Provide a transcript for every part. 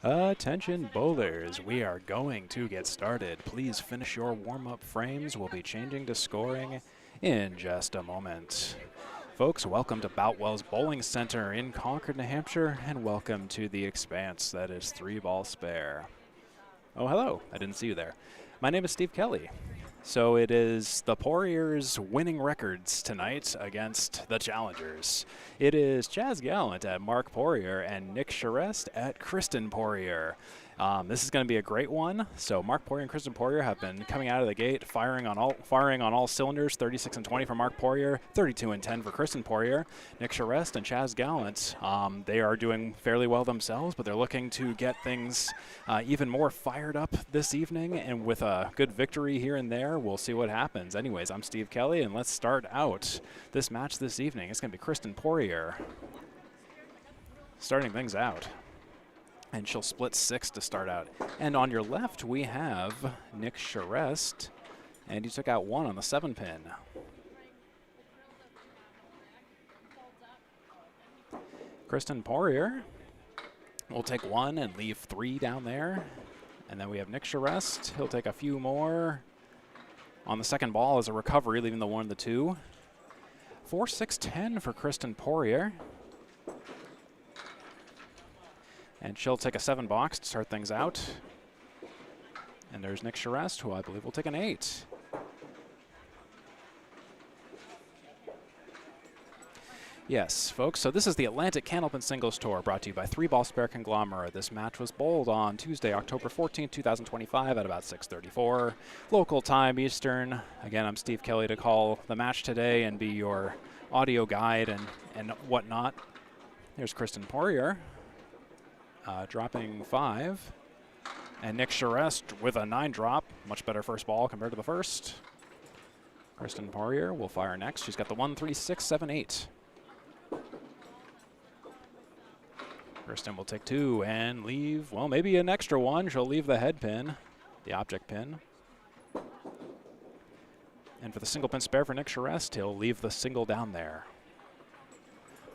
Attention bowlers, we are going to get started. Please finish your warm-up frames. We'll be changing to scoring in just a moment. Folks, welcome to Boutwell's Bowling Center in Concord, New Hampshire, and welcome to the Expanse. That is 3-ball spare. Oh, hello. I didn't see you there. My name is Steve Kelly. So it is the Poiriers winning records tonight against the challengers. It is Chaz Gallant at Marc Poirier and Nick Charest at Kristen Poirier. This is going to be a great one. So Marc Poirier and Kristen Poirier have been coming out of the gate, firing on all cylinders. 36 and 20 for Marc Poirier, 32 and 10 for Kristen Poirier. Nick Charest and Chaz Gallant, they are doing fairly well themselves, but they're looking to get things even more fired up this evening. And with a good victory here and there, we'll see what happens. Anyways, I'm Steve Kelly, and let's start out this match this evening. It's going to be Kristen Poirier starting things out. And she'll split 6 to start out. And on your left, we have Nick Charest, and he took out 1 on the 7-pin. Kristen Poirier will take 1 and leave 3 down there. And then we have Nick Charest. He'll take a few more on the second ball as a recovery, leaving the 1 and the 2. 4, 6, 10 for Kristen Poirier. And she'll take a 7-box to start things out. And there's Nick Charest, who I believe will take an 8. Yes, folks, so this is the Atlantic Candlepin Singles Tour, brought to you by 3-ball spare conglomerate. This match was bowled on Tuesday, October 14, 2025 at about 6:34 local time Eastern. Again, I'm Steve Kelly to call the match today and be your audio guide and whatnot. There's Kristen Poirier. Dropping 5. And Nick Charest with a 9-drop. Much better first ball compared to the first. Kristen Poirier will fire next. She's got the 1, 3, 6, 7, 8. Kristen will take 2 and leave, well, maybe an extra 1. She'll leave the head pin, the object pin. And for the single pin spare for Nick Charest, he'll leave the single down there.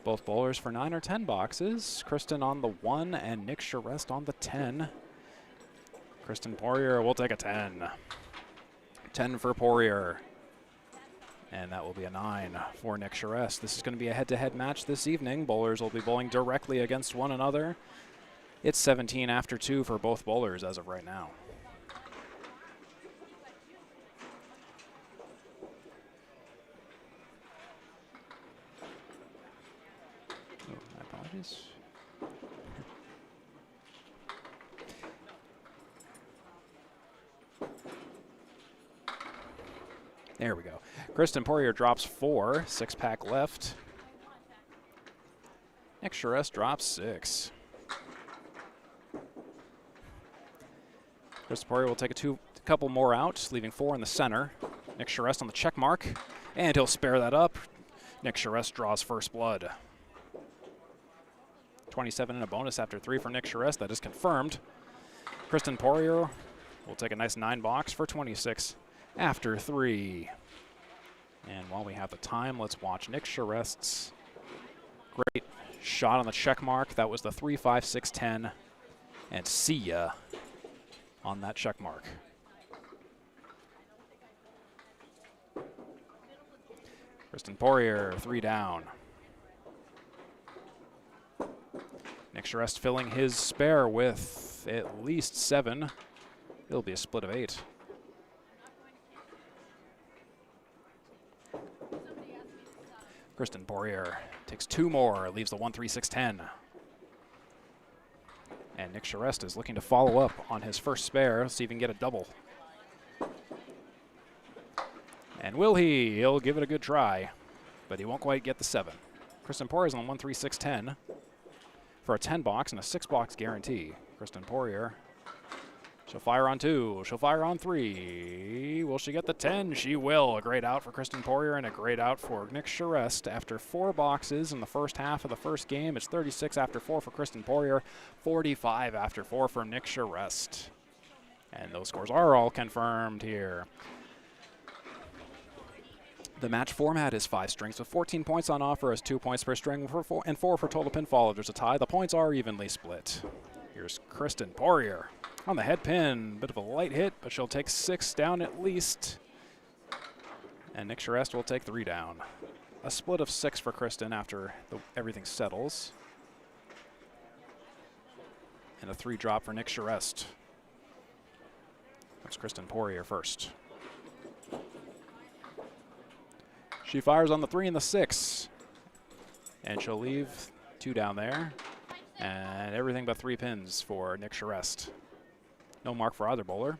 Both bowlers for 9 or 10 boxes. Kristen on the 1 and Nick Charest on the 10. Kristen Poirier will take a 10. 10 for Poirier. And that will be a 9 for Nick Charest. This is going to be a head-to-head match this evening. Bowlers will be bowling directly against one another. It's 17 after 2 for both bowlers as of right now. There we go. Kristen Poirier drops 4, 6-pack left. Nick Charest drops 6. Kristen Poirier will take a couple more out, leaving 4 in the center. Nick Charest on the check mark, and he'll spare that up. Nick Charest draws first blood. 27 and a bonus after 3 for Nick Charest. That is confirmed. Kristen Poirier will take a nice 9-box for 26 after 3. And while we have the time, let's watch Nick Charest's great shot on the check mark. That was the 3, 5, 6, 10. And see ya on that check mark. Kristen Poirier, 3 down. Nick Charest filling his spare with at least 7. It'll be a split of 8. Kristen Poirier takes 2 more, leaves the 1, 3, 6, 10. And Nick Charest is looking to follow up on his first spare, see if he can get a double. And will he? He'll give it a good try, but he won't quite get the 7. Kristen Poirier's on 1, 3, 6, 10 for a 10-box and a 6-box guarantee. Kristen Poirier, she'll fire on 2, she'll fire on 3. Will she get the 10? She will. A great out for Kristen Poirier and a great out for Nick Charest. After 4 boxes in the first half of the first game, it's 36 after 4 for Kristen Poirier, 45 after 4 for Nick Charest. And those scores are all confirmed here. The match format is 5 strings with 14 points on offer as 2 points per string and 4 for total pinfall. If there's a tie, the points are evenly split. Here's Kristen Poirier on the head pin. Bit of a light hit, but she'll take 6 down at least. And Nick Charest will take 3 down. A split of 6 for Kristen after everything settles. And a 3 drop for Nick Charest. That's Kristen Poirier first. She fires on the 3 and the 6. And she'll leave 2 down there. And everything but 3 pins for Nick Charest. No mark for either bowler.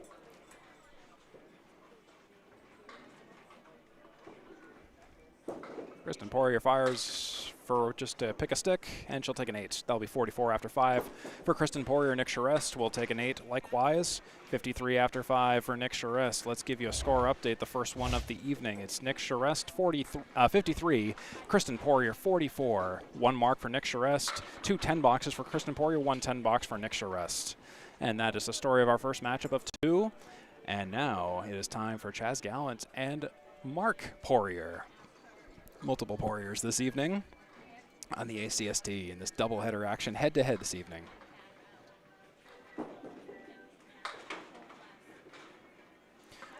Kristen Poirier fires for just to pick a stick, and she'll take an 8. That'll be 44 after 5 for Kristen Poirier. Nick Charest will take an 8 likewise. 53 after 5 for Nick Charest. Let's give you a score update, the first one of the evening. It's Nick Charest 53, Kristen Poirier 44. 1 mark for Nick Charest, 2 10 boxes for Kristen Poirier, 1 10 box for Nick Charest. And that is the story of our first matchup of 2. And now it is time for Chaz Gallant and Marc Poirier. Multiple Poiriers this evening on the ACST in this doubleheader action head-to-head this evening.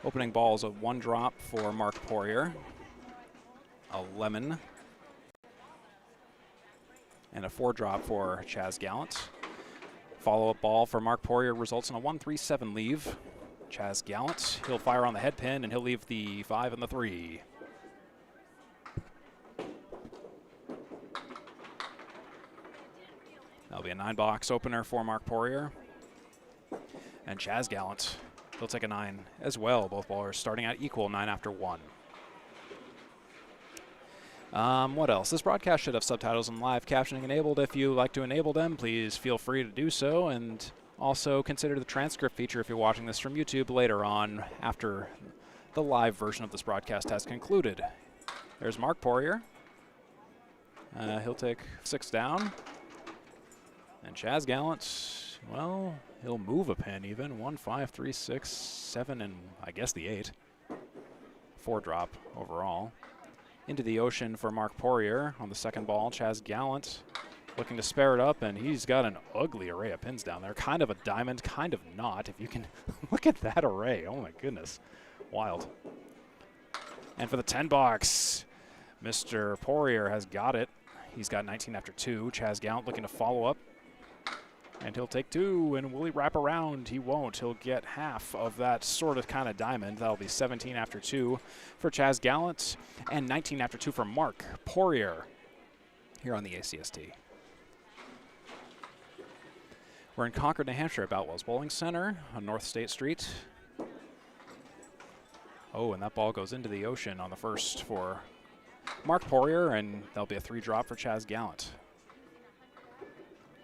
Opening ball is a 1 drop for Marc Poirier, a lemon, and a 4 drop for Chaz Gallant. Follow-up ball for Marc Poirier results in a 1-3-7 leave. Chaz Gallant, he'll fire on the head pin and he'll leave the 5 and the 3. That'll be a 9-box opener for Marc Poirier. And Chaz Gallant, he'll take a 9 as well. Both bowlers starting at equal, 9 after 1. What else? This broadcast should have subtitles and live captioning enabled. If you like to enable them, please feel free to do so. And also consider the transcript feature if you're watching this from YouTube later on after the live version of this broadcast has concluded. There's Marc Poirier. He'll take 6 down. And Chaz Gallant, well, he'll move a pin even. 1, 5, 3, 6, 7, and I guess the 8. 4 drop overall. Into the ocean for Marc Poirier on the second ball. Chaz Gallant looking to spare it up, and he's got an ugly array of pins down there. Kind of a diamond, kind of not. If you can look at that array. Oh my goodness. Wild. And for the 10 box, Mr. Poirier has got it. He's got 19 after 2. Chaz Gallant looking to follow up. And he'll take 2, and will he wrap around? He won't. He'll get half of that sort of kind of diamond. That'll be 17 after 2 for Chaz Gallant, and 19 after 2 for Marc Poirier here on the ACST. We're in Concord, New Hampshire at Boutwell's Bowling Center on North State Street. Oh, and that ball goes into the ocean on the first for Marc Poirier, and that'll be a 3 drop for Chaz Gallant.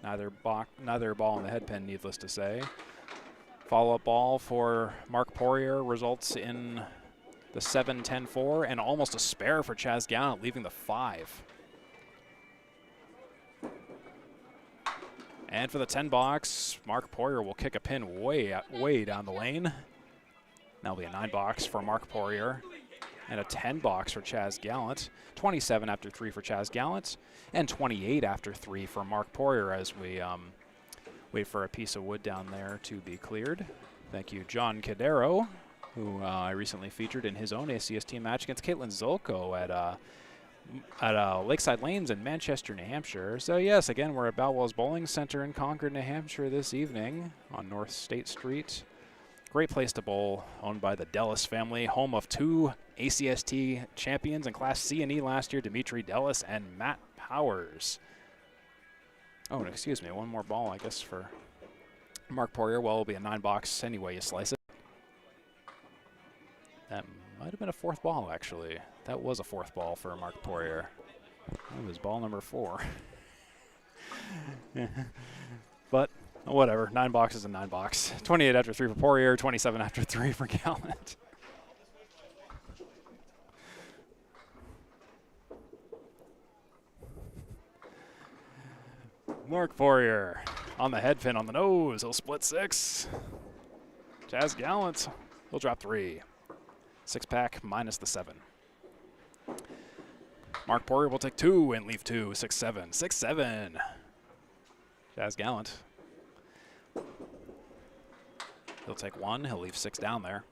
Neither ball in the head pin, needless to say. Follow-up ball for Marc Poirier results in the 7-10-4 and almost a spare for Chaz Gallant, leaving the 5. And for the 10 box, Marc Poirier will kick a pin way down the lane. That'll be a 9 box for Marc Poirier. And a 10 box for Chaz Gallant. 27 after 3 for Chaz Gallant. And 28 after 3 for Marc Poirier as we wait for a piece of wood down there to be cleared. Thank you, John Cadero, who I recently featured in his own ACST match against Caitlin Zolko at Lakeside Lanes in Manchester, New Hampshire. So yes, again, we're at Boutwell's Bowling Center in Concord, New Hampshire this evening on North State Street. Great place to bowl, owned by the Dellis family, home of 2 ACST champions in Class C and E last year, Dimitri Dellis and Matt Powers. Oh, and excuse me, 1 more ball, I guess, for Marc Poirier. Well, it'll be a 9 box any way you slice it. That might have been a 4th ball, actually. That was a 4th ball for Marc Poirier. That was ball number 4. But whatever, 9 boxes and 9 box. 28 after 3 for Poirier, 27 after 3 for Gallant. Marc Poirier on the head pin on the nose. He'll split 6. Chaz Gallant, he'll drop 3. 6-pack minus the 7. Marc Poirier will take 2 and leave 2. 6-7. 6-7. Chaz Gallant. He'll take 1. He'll leave 6 down there.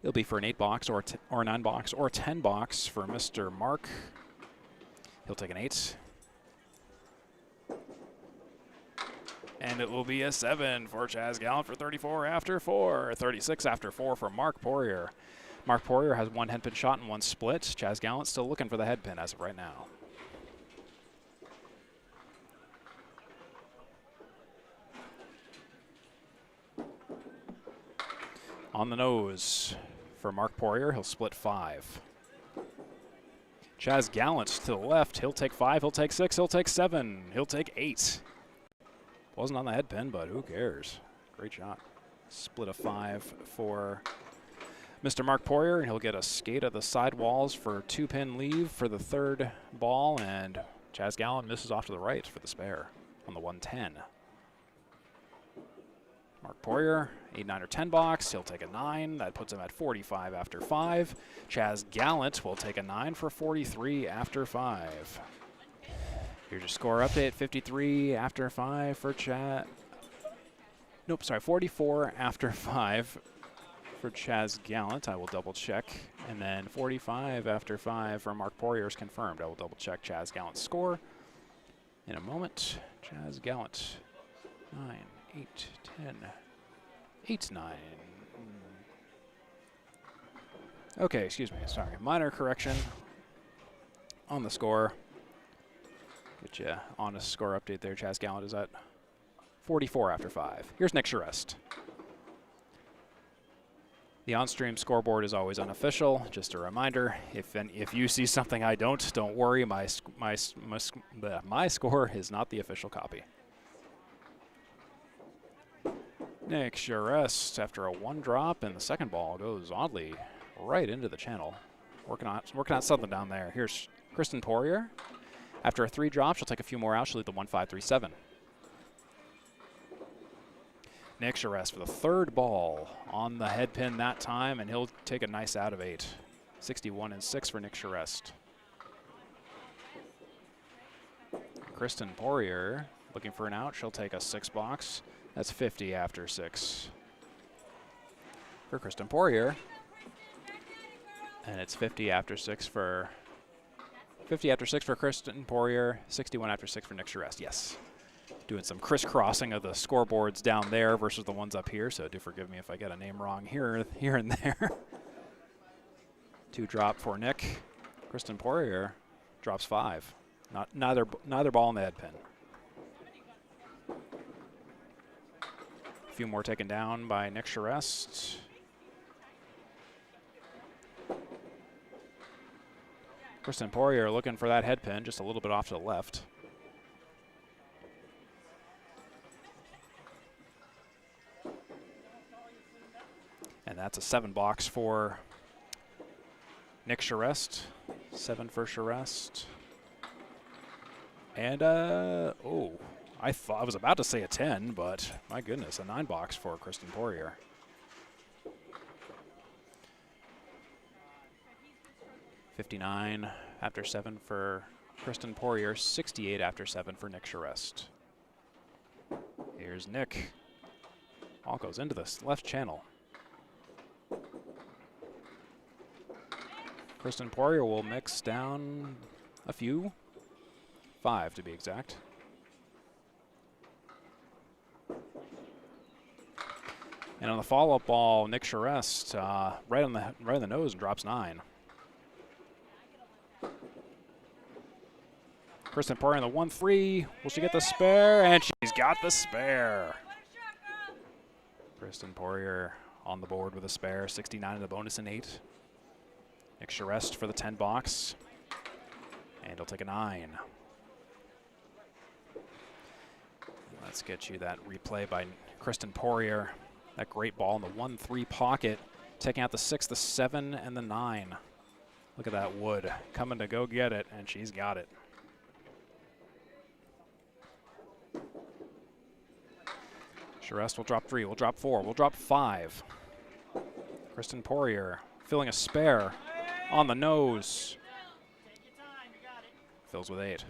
It'll be for an 8-box or a 9-box or a 10-box for Mr. Mark. He'll take an 8. And it will be a 7 for Chaz Gallant for 34 after 4. 36 after 4 for Marc Poirier. Marc Poirier has 1 headpin shot and 1 split. Chaz Gallant still looking for the headpin as of right now. On the nose for Marc Poirier, he'll split 5. Chaz Gallant to the left, he'll take 5, he'll take 6, he'll take 7, he'll take 8. Wasn't on the headpin, but who cares? Great shot. Split a 5 for Mr. Marc Poirier, and he'll get a skate of the sidewalls for 2-pin leave for the 3rd ball, and Chaz Gallant misses off to the right for the spare on the 110. Marc Poirier, 8, 9, or 10 box. He'll take a 9. That puts him at 45 after 5. Chaz Gallant will take a 9 for 43 after 5. Here's your score update. 53 after 5 for Chaz. Nope, sorry, 44 after 5 for Chaz Gallant. I will double check. And then 45 after 5 for Marc Poirier is confirmed. I will double check Chaz Gallant's score in a moment. Chaz Gallant, 9, 8, 10, 8, 9. Okay, excuse me, sorry. Minor correction on the score. Get you honest score update there. Chaz Gallant is at 44 after 5. Here's Nick Charest. The on-stream scoreboard is always unofficial. Just a reminder, if you see something I don't worry. My score is not the official copy. Nick Charest, after a 1 drop, and the second ball goes oddly right into the channel. Working on something down there. Here's Kristen Poirier. After a 3 drop, she'll take a few more out. She'll lead the 1-5-3-7. Nick Charest for the 3rd ball on the head pin that time, and he'll take a nice out of 8. 61 and 6 for Nick Charest. Kristen Poirier looking for an out. She'll take a 6 box. That's 50 after 6 for Kristen Poirier. And it's 50 after 6 for Kristen Poirier, 61 after 6 for Nick Charest. Yes. Doing some crisscrossing of the scoreboards down there versus the ones up here, so do forgive me if I get a name wrong here and there. 2 drop for Nick. Kristen Poirier drops 5. Neither ball in the head pin. A few more taken down by Nick Charest. Kristen Poirier looking for that head pin, just a little bit off to the left. And that's a 7 box for Nick Charest. 7 for Charest. And, oh, I was about to say a 10, but my goodness, a 9 box for Kristen Poirier. $59 after 7 for Kristen Poirier, 68 after 7 for Nick Charest. Here's Nick. All goes into this left channel. Kristen Poirier will mix down a few, 5 to be exact. And on the follow-up ball, Nick Charest right on the nose and drops 9. Kristen Poirier on the 1-3. Will she get the spare? And she's got the spare. Kristen Poirier on the board with a spare, 69 in the bonus and 8. Nick Charest for the 10 box. And he'll take a 9. Let's get you that replay by Kristen Poirier. That great ball in the 1-3 pocket. Taking out the 6, the 7, and the 9. Look at that wood. Coming to go get it, and she's got it. Charest will drop 3, will drop 4, will drop 5. Kristen Poirier filling a spare on the nose. Fills with 8.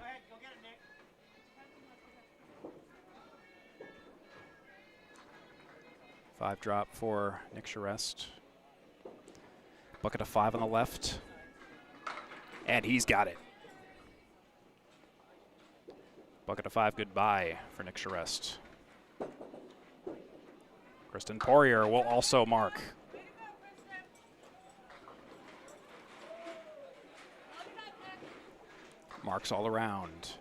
5 drop for Nick Charest. Bucket of 5 on the left. And he's got it. Bucket of 5 goodbye for Nick Charest. Kristen Poirier will also mark. Marks all around.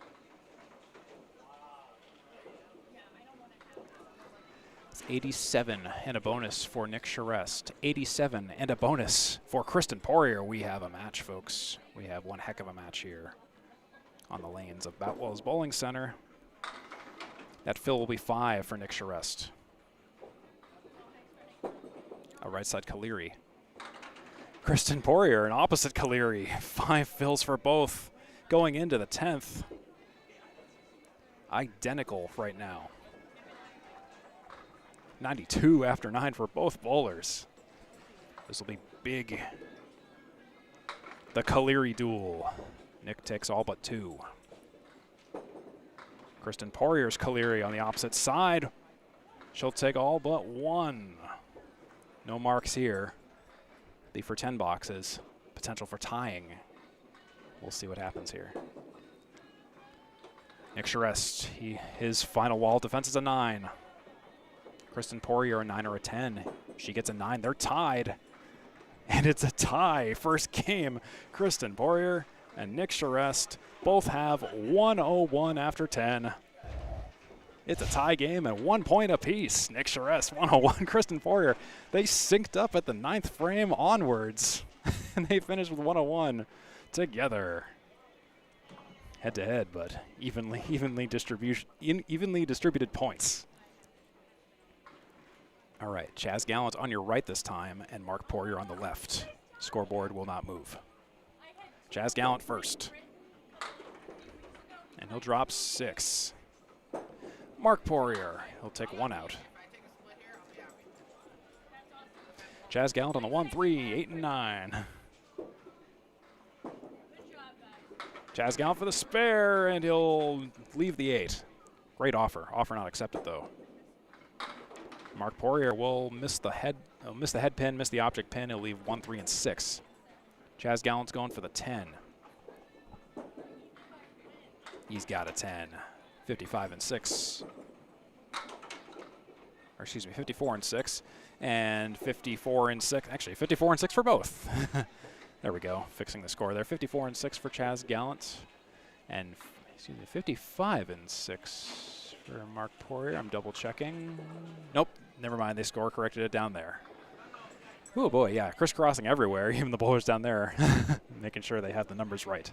It's 87 and a bonus for Nick Charest. 87 and a bonus for Kristen Poirier. We have a match, folks. We have one heck of a match here on the lanes of Boutwell's Bowling Center. That fill will be 5 for Nick Charest. A right side Caleri. Kristen Poirier, an opposite Caleri. 5 fills for both going into the 10th. Identical right now. 92 after 9 for both bowlers. This will be big. The Caleri duel. Nick takes all but 2. Kristen Poirier's Caleri on the opposite side. She'll take all but 1. No marks here. Be for 10 boxes. Potential for tying. We'll see what happens here. Nick Charest, his final wall defense is a 9. Kristen Poirier a 9 or a 10. She gets a 9. They're tied. And it's a tie. First game, Kristen Poirier and Nick Charest both have 101 after 10. It's a tie game and 1 point apiece. Nick Charest 101, Kristen Poirier. They synced up at the 9th frame onwards. And they finished with 101 together. Head to head, but evenly distributed points. All right, Chaz Gallant on your right this time, and Marc Poirier on the left. Scoreboard will not move. Chaz Gallant first. And he'll drop 6. Marc Poirier, he'll take 1 out. Chaz Gallant on the 1, 3, 8, and 9. Chaz Gallant for the spare, and he'll leave the 8. Great offer. Offer not accepted, though. Marc Poirier will miss the head pin, miss the object pin. He'll leave 1, 3, and 6. Chaz Gallant's going for the 10. He's got a 10. 55 and 6. Or excuse me, 54 and 6. And 54 and 6. Actually, 54 and 6 for both. There we go. Fixing the score there. 54 and 6 for Chaz Gallant. And 55 and 6 for Marc Poirier. I'm double checking. Nope. Never mind. They score corrected it down there. Oh boy, yeah. Crisscrossing everywhere. Even the bowlers down there. Making sure they have the numbers right.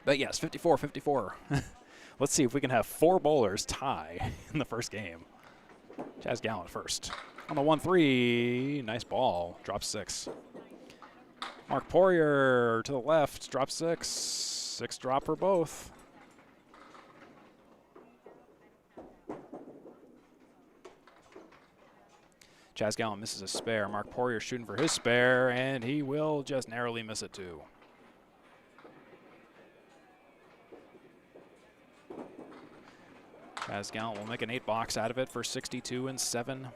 But yes, 54-54. Let's see if we can have 4 bowlers tie in the first game. Chaz Gallant first. On the 1-3. Nice ball. Drops 6. Marc Poirier to the left. Drops 6. 6 drop for both. Chaz Gallant misses a spare. Marc Poirier shooting for his spare, and he will just narrowly miss it too. Chaz Gallant will make an 8 box out of it for 62 and 7.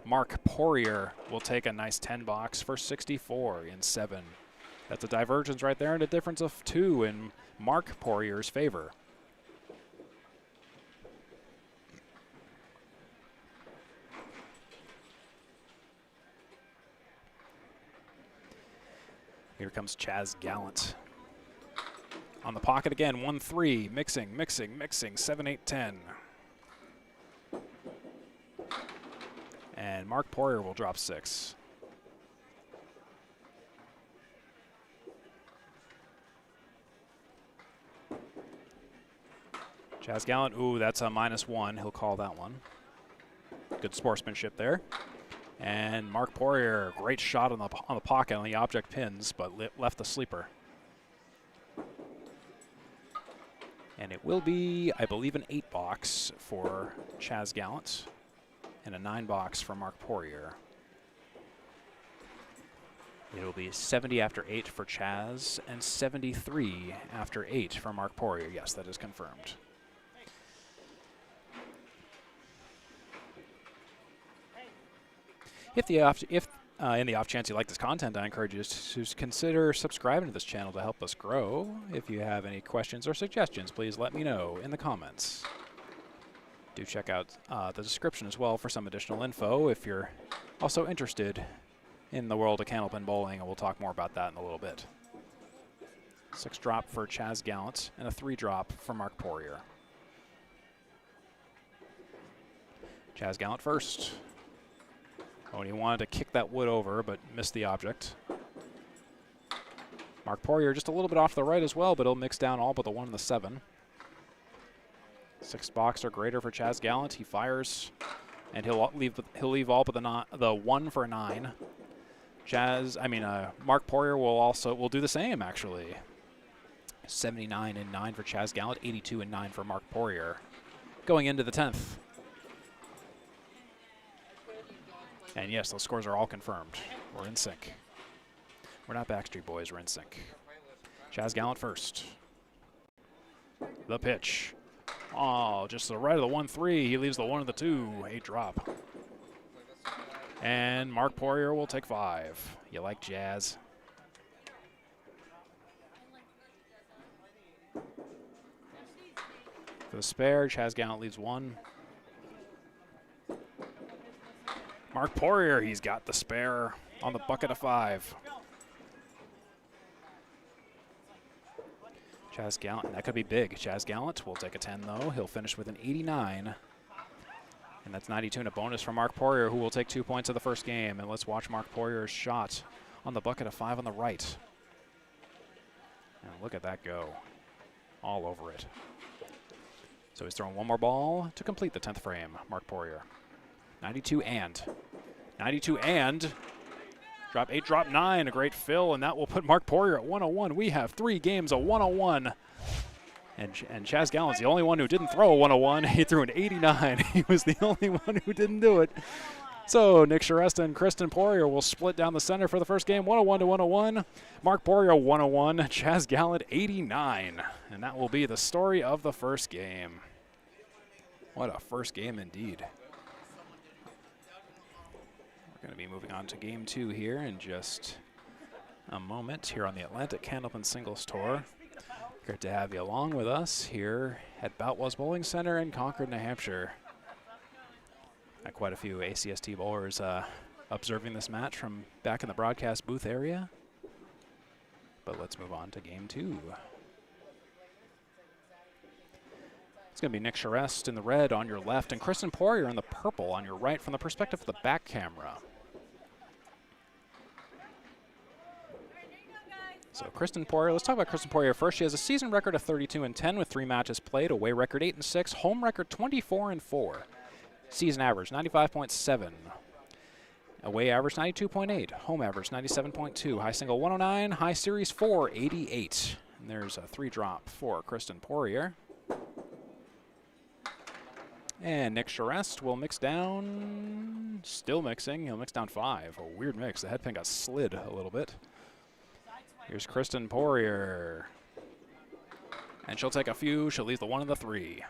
Marc Poirier will take a nice 10 box for 64 and 7. That's a divergence right there and a difference of 2 in Marc Poirier's favor. Here comes Chaz Gallant. On the pocket again, 1-3, mixing, 7, 8, 10. And Marc Poirier will drop 6. Chaz Gallant, ooh, that's a -1. He'll call that one. Good sportsmanship there. And Marc Poirier, great shot on the pocket on the object pins, but left the sleeper. And it will be, I believe, an 8 box for Chaz Gallant and a 9 box for Marc Poirier. It will be 70 after 8 for Chaz and 73 after 8 for Marc Poirier. Yes, that is confirmed. If in the off chance you like this content, I encourage you to consider subscribing to this channel to help us grow. If you have any questions or suggestions, please let me know in the comments. Do check out the description as well for some additional info if you're also interested in the world of Candlepin bowling, and we'll talk more about that in a little bit. 6 drop for Charest Gallant and a 3 drop for Marc Poirier. Charest Gallant first. Oh, and he wanted to kick that wood over, but missed the object. Marc Poirier just a little bit off to the right as well, but he'll mix down all but the 1 and the 7. 6 box or greater for Charest Gallant. He fires, and he'll leave all but the 1 for 9. Marc Poirier will do the same actually. 79 and 9 for Charest Gallant, 82 and 9 for Marc Poirier. Going into the 10th. And yes, those scores are all confirmed. We're in sync. We're not Backstreet Boys, we're in sync. Charest Gallant first. The pitch. Oh, just to the right of the 1-3. He leaves the 1 and the 2. 8 drop. And Marc Poirier will take 5. You like jazz? For the spare, Charest Gallant leaves 1. Marc Poirier, he's got the spare on the bucket of 5. Charest Gallant, and that could be big. Charest Gallant will take a 10 though. He'll finish with an 89. And that's 92 and a bonus for Marc Poirier, who will take 2 points of the first game. And let's watch Marc Poirier's shot on the bucket of 5 on the right. And look at that go. All over it. So he's throwing 1 more ball to complete the 10th frame, Marc Poirier. 92 and. Drop 8, drop 9, a great fill, and that will put Marc Poirier at 101. We have 3 games of 101. And Charest Gallant's the only one who didn't throw a 101. He threw an 89. He was the only one who didn't do it. So Nick Charest and Kristen Poirier will split down the center for the first game, 101 to 101. Marc Poirier 101, Charest Gallant 89. And that will be the story of the first game. What a first game indeed. We're going to be moving on to game 2 here in just a moment here on the Atlantic Candlepin Singles Tour. Great to have you along with us here at Boutwell's Bowling Center in Concord, New Hampshire. Got quite a few ACST bowlers observing this match from back in the broadcast booth area. But let's move on to game 2. It's going to be Nick Charest in the red on your left and Kristen Poirier in the purple on your right from the perspective of the back camera. So Kristen Poirier, let's talk about Kristen Poirier first. She has a season record of 32 and 10 with 3 matches played, away record 8 and 6, home record 24 and 4. Season average 95.7. Away average 92.8, home average 97.2, high single 109, high series 488. And there's a 3 drop for Kristen Poirier. And Nick Charest will mix down, still mixing, he'll mix down 5. A weird mix, the head pin got slid a little bit. Here's Kristen Poirier. And she'll take a few, she'll leave the 1 and the 3.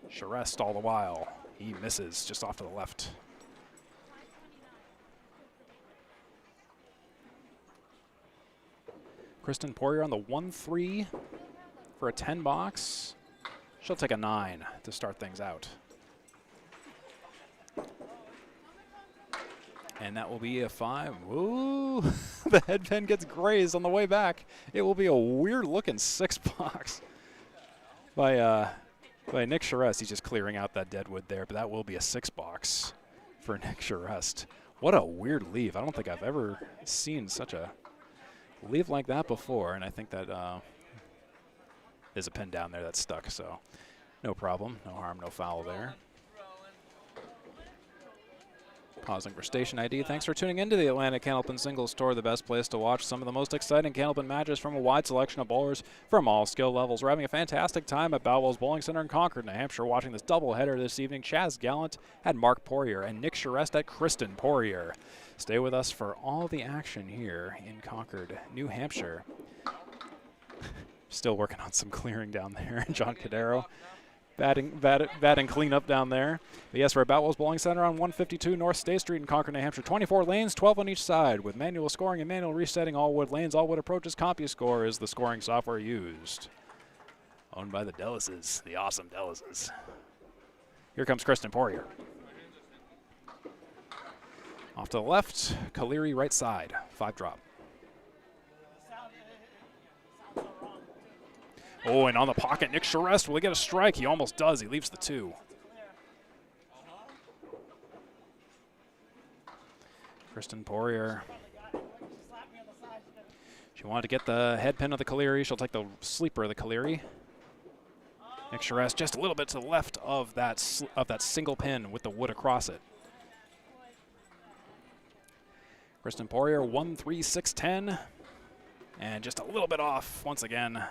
Charest all the while, he misses just off to the left. Kristen Poirier on the 1-3 for a 10 box. She'll take a 9 to start things out. And that will be a 5. Ooh, the head pin gets grazed on the way back. It will be a weird looking 6 box by Nick Charest. He's just clearing out that dead wood there, but that will be a 6 box for Nick Charest. What a weird leave. I don't think I've ever seen such a leave like that before, and I think that there's a pin down there that's stuck, so no problem, no harm, no foul there. Pausing for station ID. Thanks for tuning into the Atlantic Candlepin Singles Tour, the best place to watch some of the most exciting Candlepin matches from a wide selection of bowlers from all skill levels. We're having a fantastic time at Boutwell's Bowling Center in Concord, New Hampshire, watching this doubleheader this evening. Charest Gallant at Marc Poirier and Nick Charest at Kristen Poirier. Stay with us for all the action here in Concord, New Hampshire. Still working on some clearing down there. John Cadero batting cleanup down there. But yes, we're at Boutwell's Bowling Center on 152 North State Street in Concord, New Hampshire. 24 lanes, 12 on each side, with manual scoring and manual resetting. All wood lanes, all wood approaches. CompuScore is the scoring software used. Owned by the Dellases, the awesome Dellases. Here comes Kristen Poirier. Off to the left, Poirier right side, 5-drop. Oh, and on the pocket, Nick Charest. Will he get a strike? He almost does. He leaves the 2. Kristen Poirier. She wanted to get the head pin of the Poirier. She'll take the sleeper of the Poirier. Nick Charest just a little bit to the left of that single pin with the wood across it. Kristen Poirier 1-3-6-10, and just a little bit off once again.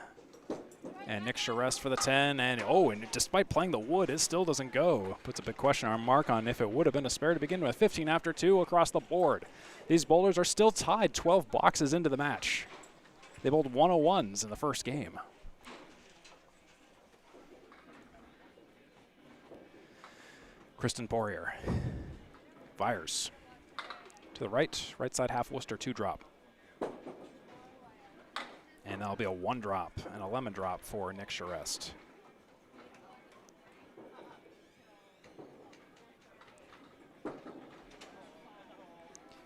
And Nick Charest for the 10, and despite playing the wood, it still doesn't go. Puts a big question mark on if it would have been a spare to begin with. 15 after 2 across the board. These bowlers are still tied 12 boxes into the match. They bowled 101s in the first game. Kristen Poirier fires to the right side half Worcester 2-drop. And that'll be a 1-drop and a lemon drop for Nick Charest.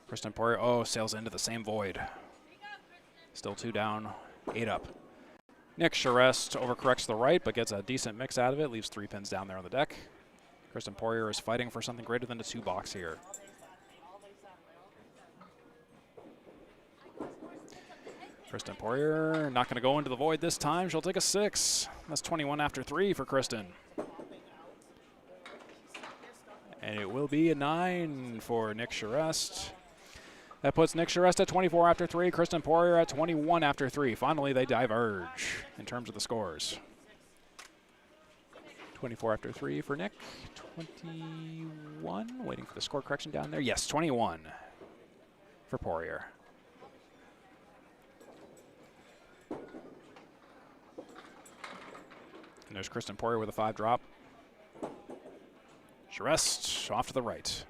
Kristen Poirier, sails into the same void. Still 2 down, 8 up. Nick Charest overcorrects the right, but gets a decent mix out of it, leaves 3 pins down there on the deck. Kristen Poirier is fighting for something greater than a 2 box here. Kristen Poirier not going to go into the void this time. She'll take a 6. That's 21 after 3 for Kristen. And it will be a 9 for Nick Charest. That puts Nick Charest at 24 after 3. Kristen Poirier at 21 after 3. Finally, they diverge in terms of the scores. 24 after 3 for Nick. 21. Waiting for the score correction down there. Yes, 21 for Poirier. And there's Kristen Poirier with a 5-drop. Charest off to the right.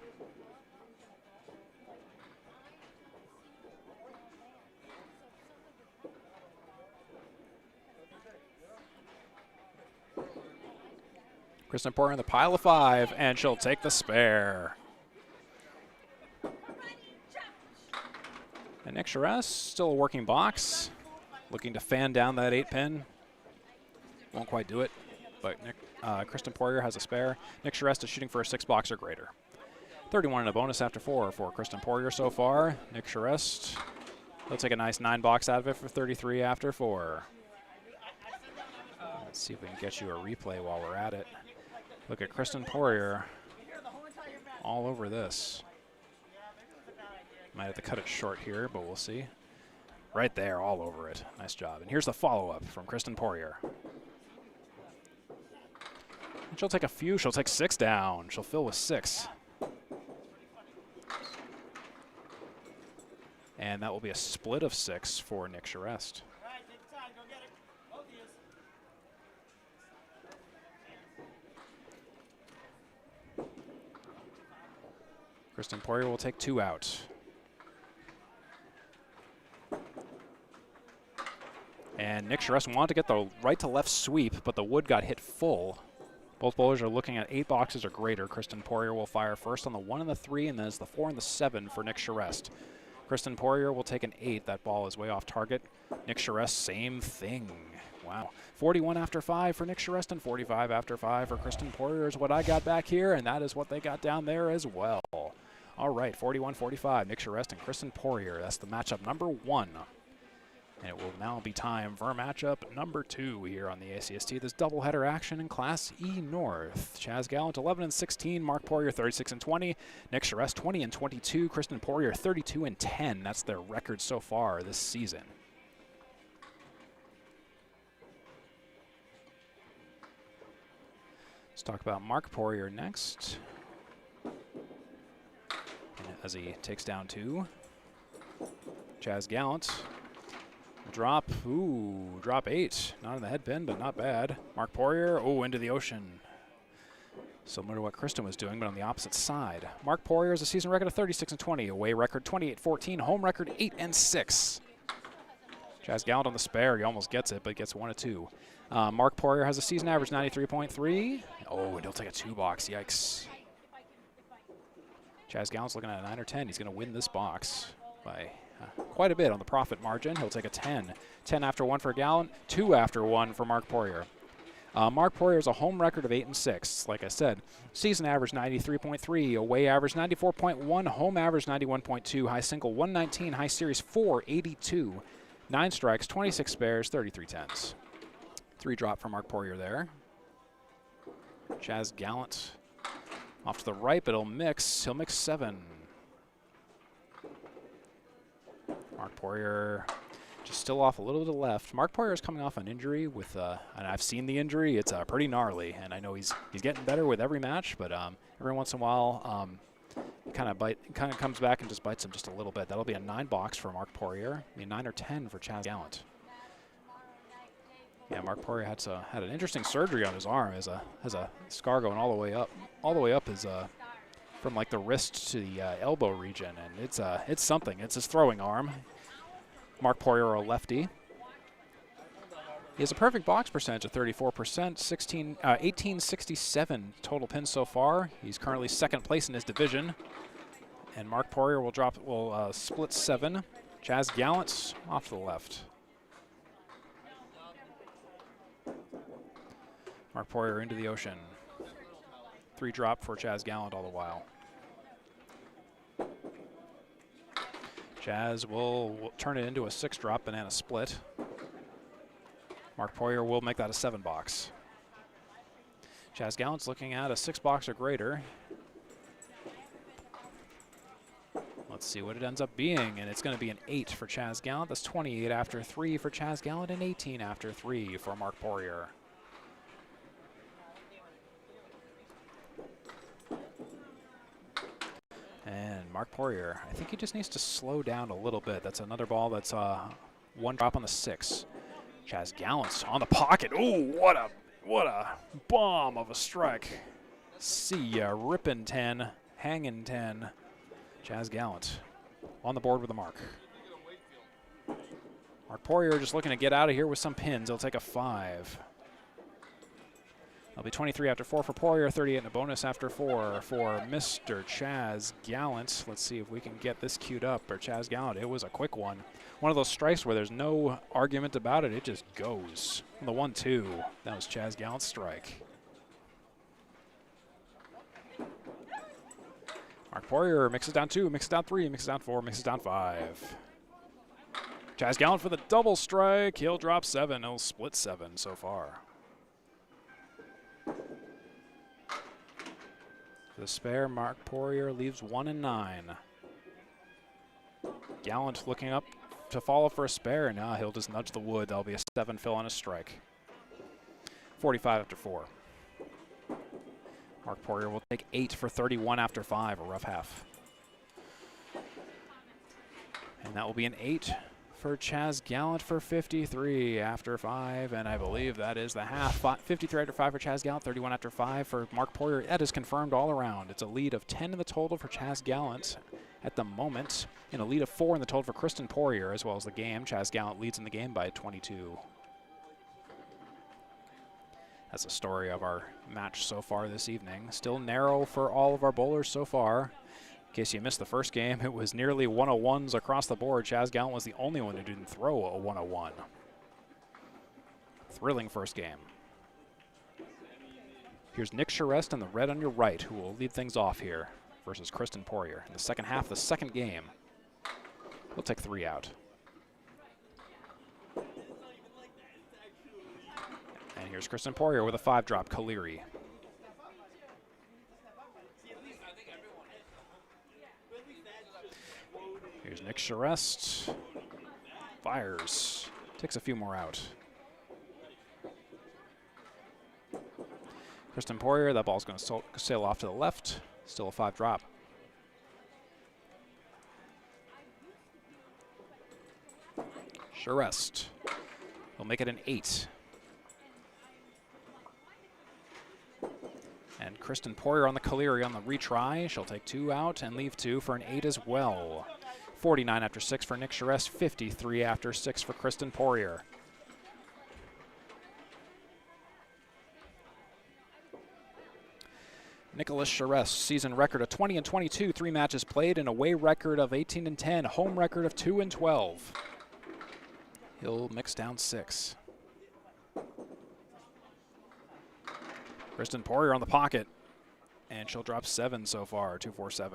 Kristen Poirier in the pile of 5, and she'll take the spare. And Nick Charest, still a working box, looking to fan down that 8-pin. Won't quite do it, but Kristen Poirier has a spare. Nick Charest is shooting for a 6-box or greater. 31 and a bonus after 4 for Kristen Poirier so far. Nick Charest, he'll take a nice 9-box out of it for 33 after 4. Let's see if we can get you a replay while we're at it. Look at Kristen Poirier all over this. Might have to cut it short here, but we'll see. Right there, all over it. Nice job. And here's the follow-up from Kristen Poirier. And she'll take a few. She'll take 6 down. She'll fill with 6. And that will be a split of 6 for Nick Charest. Kristen Poirier will take 2 out. And Nick Charest wanted to get the right to left sweep, but the wood got hit full. Both bowlers are looking at 8 boxes or greater. Kristen Poirier will fire first on the 1 and the 3, and then it's the 4 and the 7 for Nick Charest. Kristen Poirier will take an 8. That ball is way off target. Nick Charest, same thing. Wow. 41 after 5 for Nick Charest and 45 after 5 for Kristen Poirier is what I got back here, and that is what they got down there as well. All right, 41-45, Nick Charest and Kristen Poirier. That's the matchup number 1. And it will now be time for matchup number 2 here on the ACST. This doubleheader action in Class E North. Chaz Gallant 11-16, Marc Poirier 36-20, Nick Charest 20-22, Kristen Poirier 32-10. That's their record so far this season. Let's talk about Marc Poirier next. And as he takes down 2, Chaz Gallant. Drop, drop 8. Not in the head pin, but not bad. Marc Poirier, into the ocean. Similar to what Kristen was doing, but on the opposite side. Marc Poirier has a season record of 36-20, away record 28-14, home record 8-6. Charest Gallant on the spare, he almost gets it, but gets 1 of 2. Marc Poirier has a season average 93.3. Oh, and he'll take a 2-box, yikes. Charest Gallant's looking at a 9 or 10. He's going to win this box by quite a bit on the profit margin. He'll take a 10. 10 after 1 for Gallant, 2 after 1 for Marc Poirier. Marc Poirier has a home record of 8-6. Like I said, season average 93.3, away average 94.1, home average 91.2, high single 119, high series 482, 9 strikes, 26 spares, 33 tens. 3 drop for Marc Poirier there. Charest Gallant off to the right, but he'll mix 7. Marc Poirier just still off a little to the left. Marc Poirier is coming off an injury with, and I've seen the injury. It's pretty gnarly, and I know he's getting better with every match. But every once in a while, kind of comes back and just bites him just a little bit. That'll be a 9-box for Marc Poirier, a 9 or 10 for Charest Gallant. Yeah, Marc Poirier had an interesting surgery on his arm. Has a scar going all the way up his from like the wrist to the elbow region, and it's something. It's his throwing arm. Marc Poirier, a lefty. He has a perfect box percentage of 34%, 1867 total pins so far. He's currently 2nd place in his division. And Marc Poirier will split 7. Charest Gallant off to the left. Marc Poirier into the ocean. 3 drop for Charest Gallant all the while. Chaz will turn it into a 6-drop banana split. Marc Poirier will make that a 7-box. Charest Gallant's looking at a 6-box or greater. Let's see what it ends up being, and it's going to be an 8 for Charest Gallant. That's 28 after 3 for Charest Gallant and 18 after 3 for Marc Poirier. And Marc Poirier, I think he just needs to slow down a little bit. That's another ball that's 1 drop on the 6. Charest Gallant on the pocket. Oh, what a bomb of a strike. See ya, ripping 10, hanging 10. Charest Gallant on the board with the mark. Marc Poirier just looking to get out of here with some pins. He'll take a 5. That'll be 23 after 4 for Poirier, 38 and a bonus after 4 for Mr. Charest Gallant. Let's see if we can get this queued up for Charest Gallant. It was a quick one. One of those strikes where there's no argument about it. It just goes. On the 1-2, that was Charest Gallant's strike. Marc Poirier mixes down 2, mixes down 3, mixes down 4, mixes down 5. Charest Gallant for the double strike. He'll drop 7. He'll split 7 so far. The spare, Marc Poirier leaves 1 and 9. Gallant looking up to follow for a spare. Now he'll just nudge the wood. That'll be a 7 fill on a strike. 45 after 4. Marc Poirier will take 8 for 31 after 5, a rough half. And that will be an 8 for Charest Gallant for 53 after 5, and I believe that is the half. 53 after 5 for Charest Gallant, 31 after 5 for Marc Poirier. That is confirmed all around. It's a lead of 10 in the total for Charest Gallant at the moment, and a lead of 4 in the total for Kristen Poirier, as well as the game. Charest Gallant leads in the game by 22. That's the story of our match so far this evening. Still narrow for all of our bowlers so far. In case you missed the first game, it was nearly 101s across the board. Charest Gallant was the only one who didn't throw a 101. Thrilling first game. Here's Nick Charest in the red on your right, who will lead things off here versus Kristen Poirier. In the second half of the second game, he'll take 3 out. And here's Kristen Poirier with a 5-drop, Kaliri. Here's Nick Charest. Fires. Takes a few more out. Kristen Poirier, that ball's going to sail off to the left. Still a 5-drop. Charest will make it an 8. And Kristen Poirier on the Caleri on the retry. She'll take 2 out and leave 2 for an 8 as well. 49 after 6 for Nick Charest, 53 after 6 for Kristen Poirier. Nicholas Charest, season record of 20-22, 3 matches played, and away record of 18-10, home record of 2-12. He'll mix down 6. Kristen Poirier on the pocket, and she'll drop 7 so far, 2-4-7.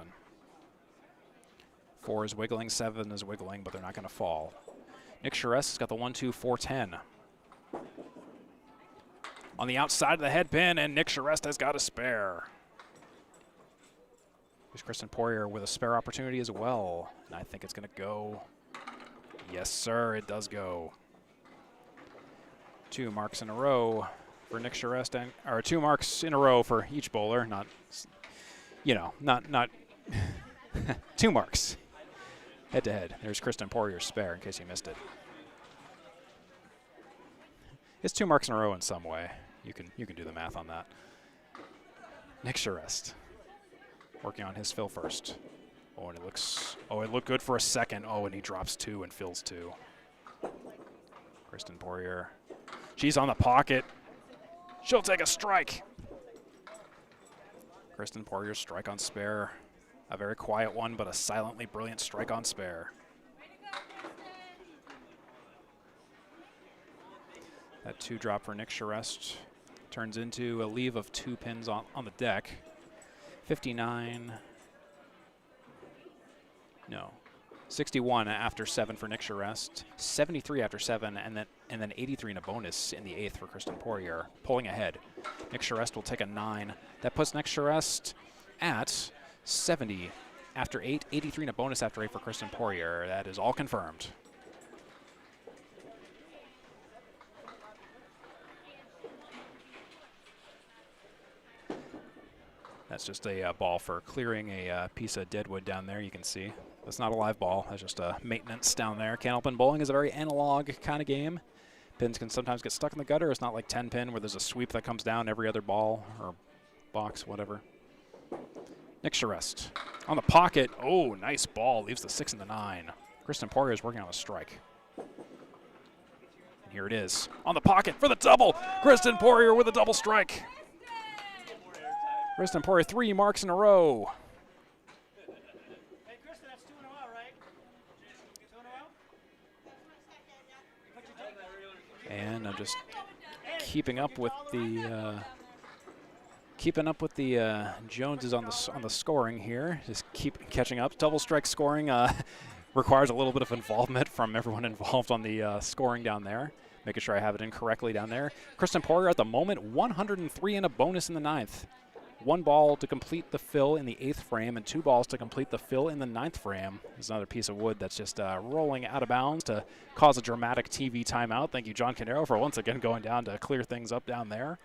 4 is wiggling, 7 is wiggling, but they're not going to fall. Nick Charest has got the 1-2-4-10. On the outside of the head pin, and Nick Charest has got a spare. Here's Kristen Poirier with a spare opportunity as well, and I think it's going to go. Yes, sir, it does go. 2 marks in a row for Nick Charest, and or 2 marks in a row for each bowler. Not, you know, not 2 marks head to head. There's Kristen Poirier's spare in case you missed it. It's 2 marks in a row in some way. You can do the math on that. Nick Charest working on his fill first. Oh, and it looks. Oh, it looked good for a second. Oh, and he drops 2 and fills 2. Kristen Poirier. She's on the pocket. She'll take a strike. Kristen Poirier strike on spare. A very quiet one, but a silently brilliant strike on spare. That 2 drop for Nick Charest turns into a leave of 2 pins on the deck. 59. No. 61 after 7 for Nick Charest, 73 after 7, and then 83 in a bonus in the 8th for Kristen Poirier, pulling ahead. Nick Charest will take a 9. That puts Nick Charest at 70 after 8, 83 in a bonus after 8 for Kristen Poirier. That is all confirmed. That's just a ball for clearing a piece of deadwood down there, you can see. That's not a live ball, that's just a maintenance down there. Candlepin bowling is a very analog kind of game. Pins can sometimes get stuck in the gutter. It's not like 10-pin where there's a sweep that comes down every other ball or box, whatever. Nick Charest on the pocket. Oh, nice ball. Leaves the 6 and the 9. Kristen Poirier is working on a strike. And here it is. On the pocket for the double. Kristen Poirier with a double strike. Kristen Poirier 3 marks in a row. Hey, Kristen, that's 2 in a row, right? 2 in a row? And I'm just keeping up with the Joneses on the scoring here. Just keep catching up. Double strike scoring requires a little bit of involvement from everyone involved on the scoring down there. Making sure I have it in correctly down there. Kristen Poirier at the moment 103 and a bonus in the 9th. 1 ball to complete the fill in the 8th frame and 2 balls to complete the fill in the 9th frame. There's another piece of wood that's just rolling out of bounds to cause a dramatic TV timeout. Thank you, John Canero, for once again going down to clear things up down there.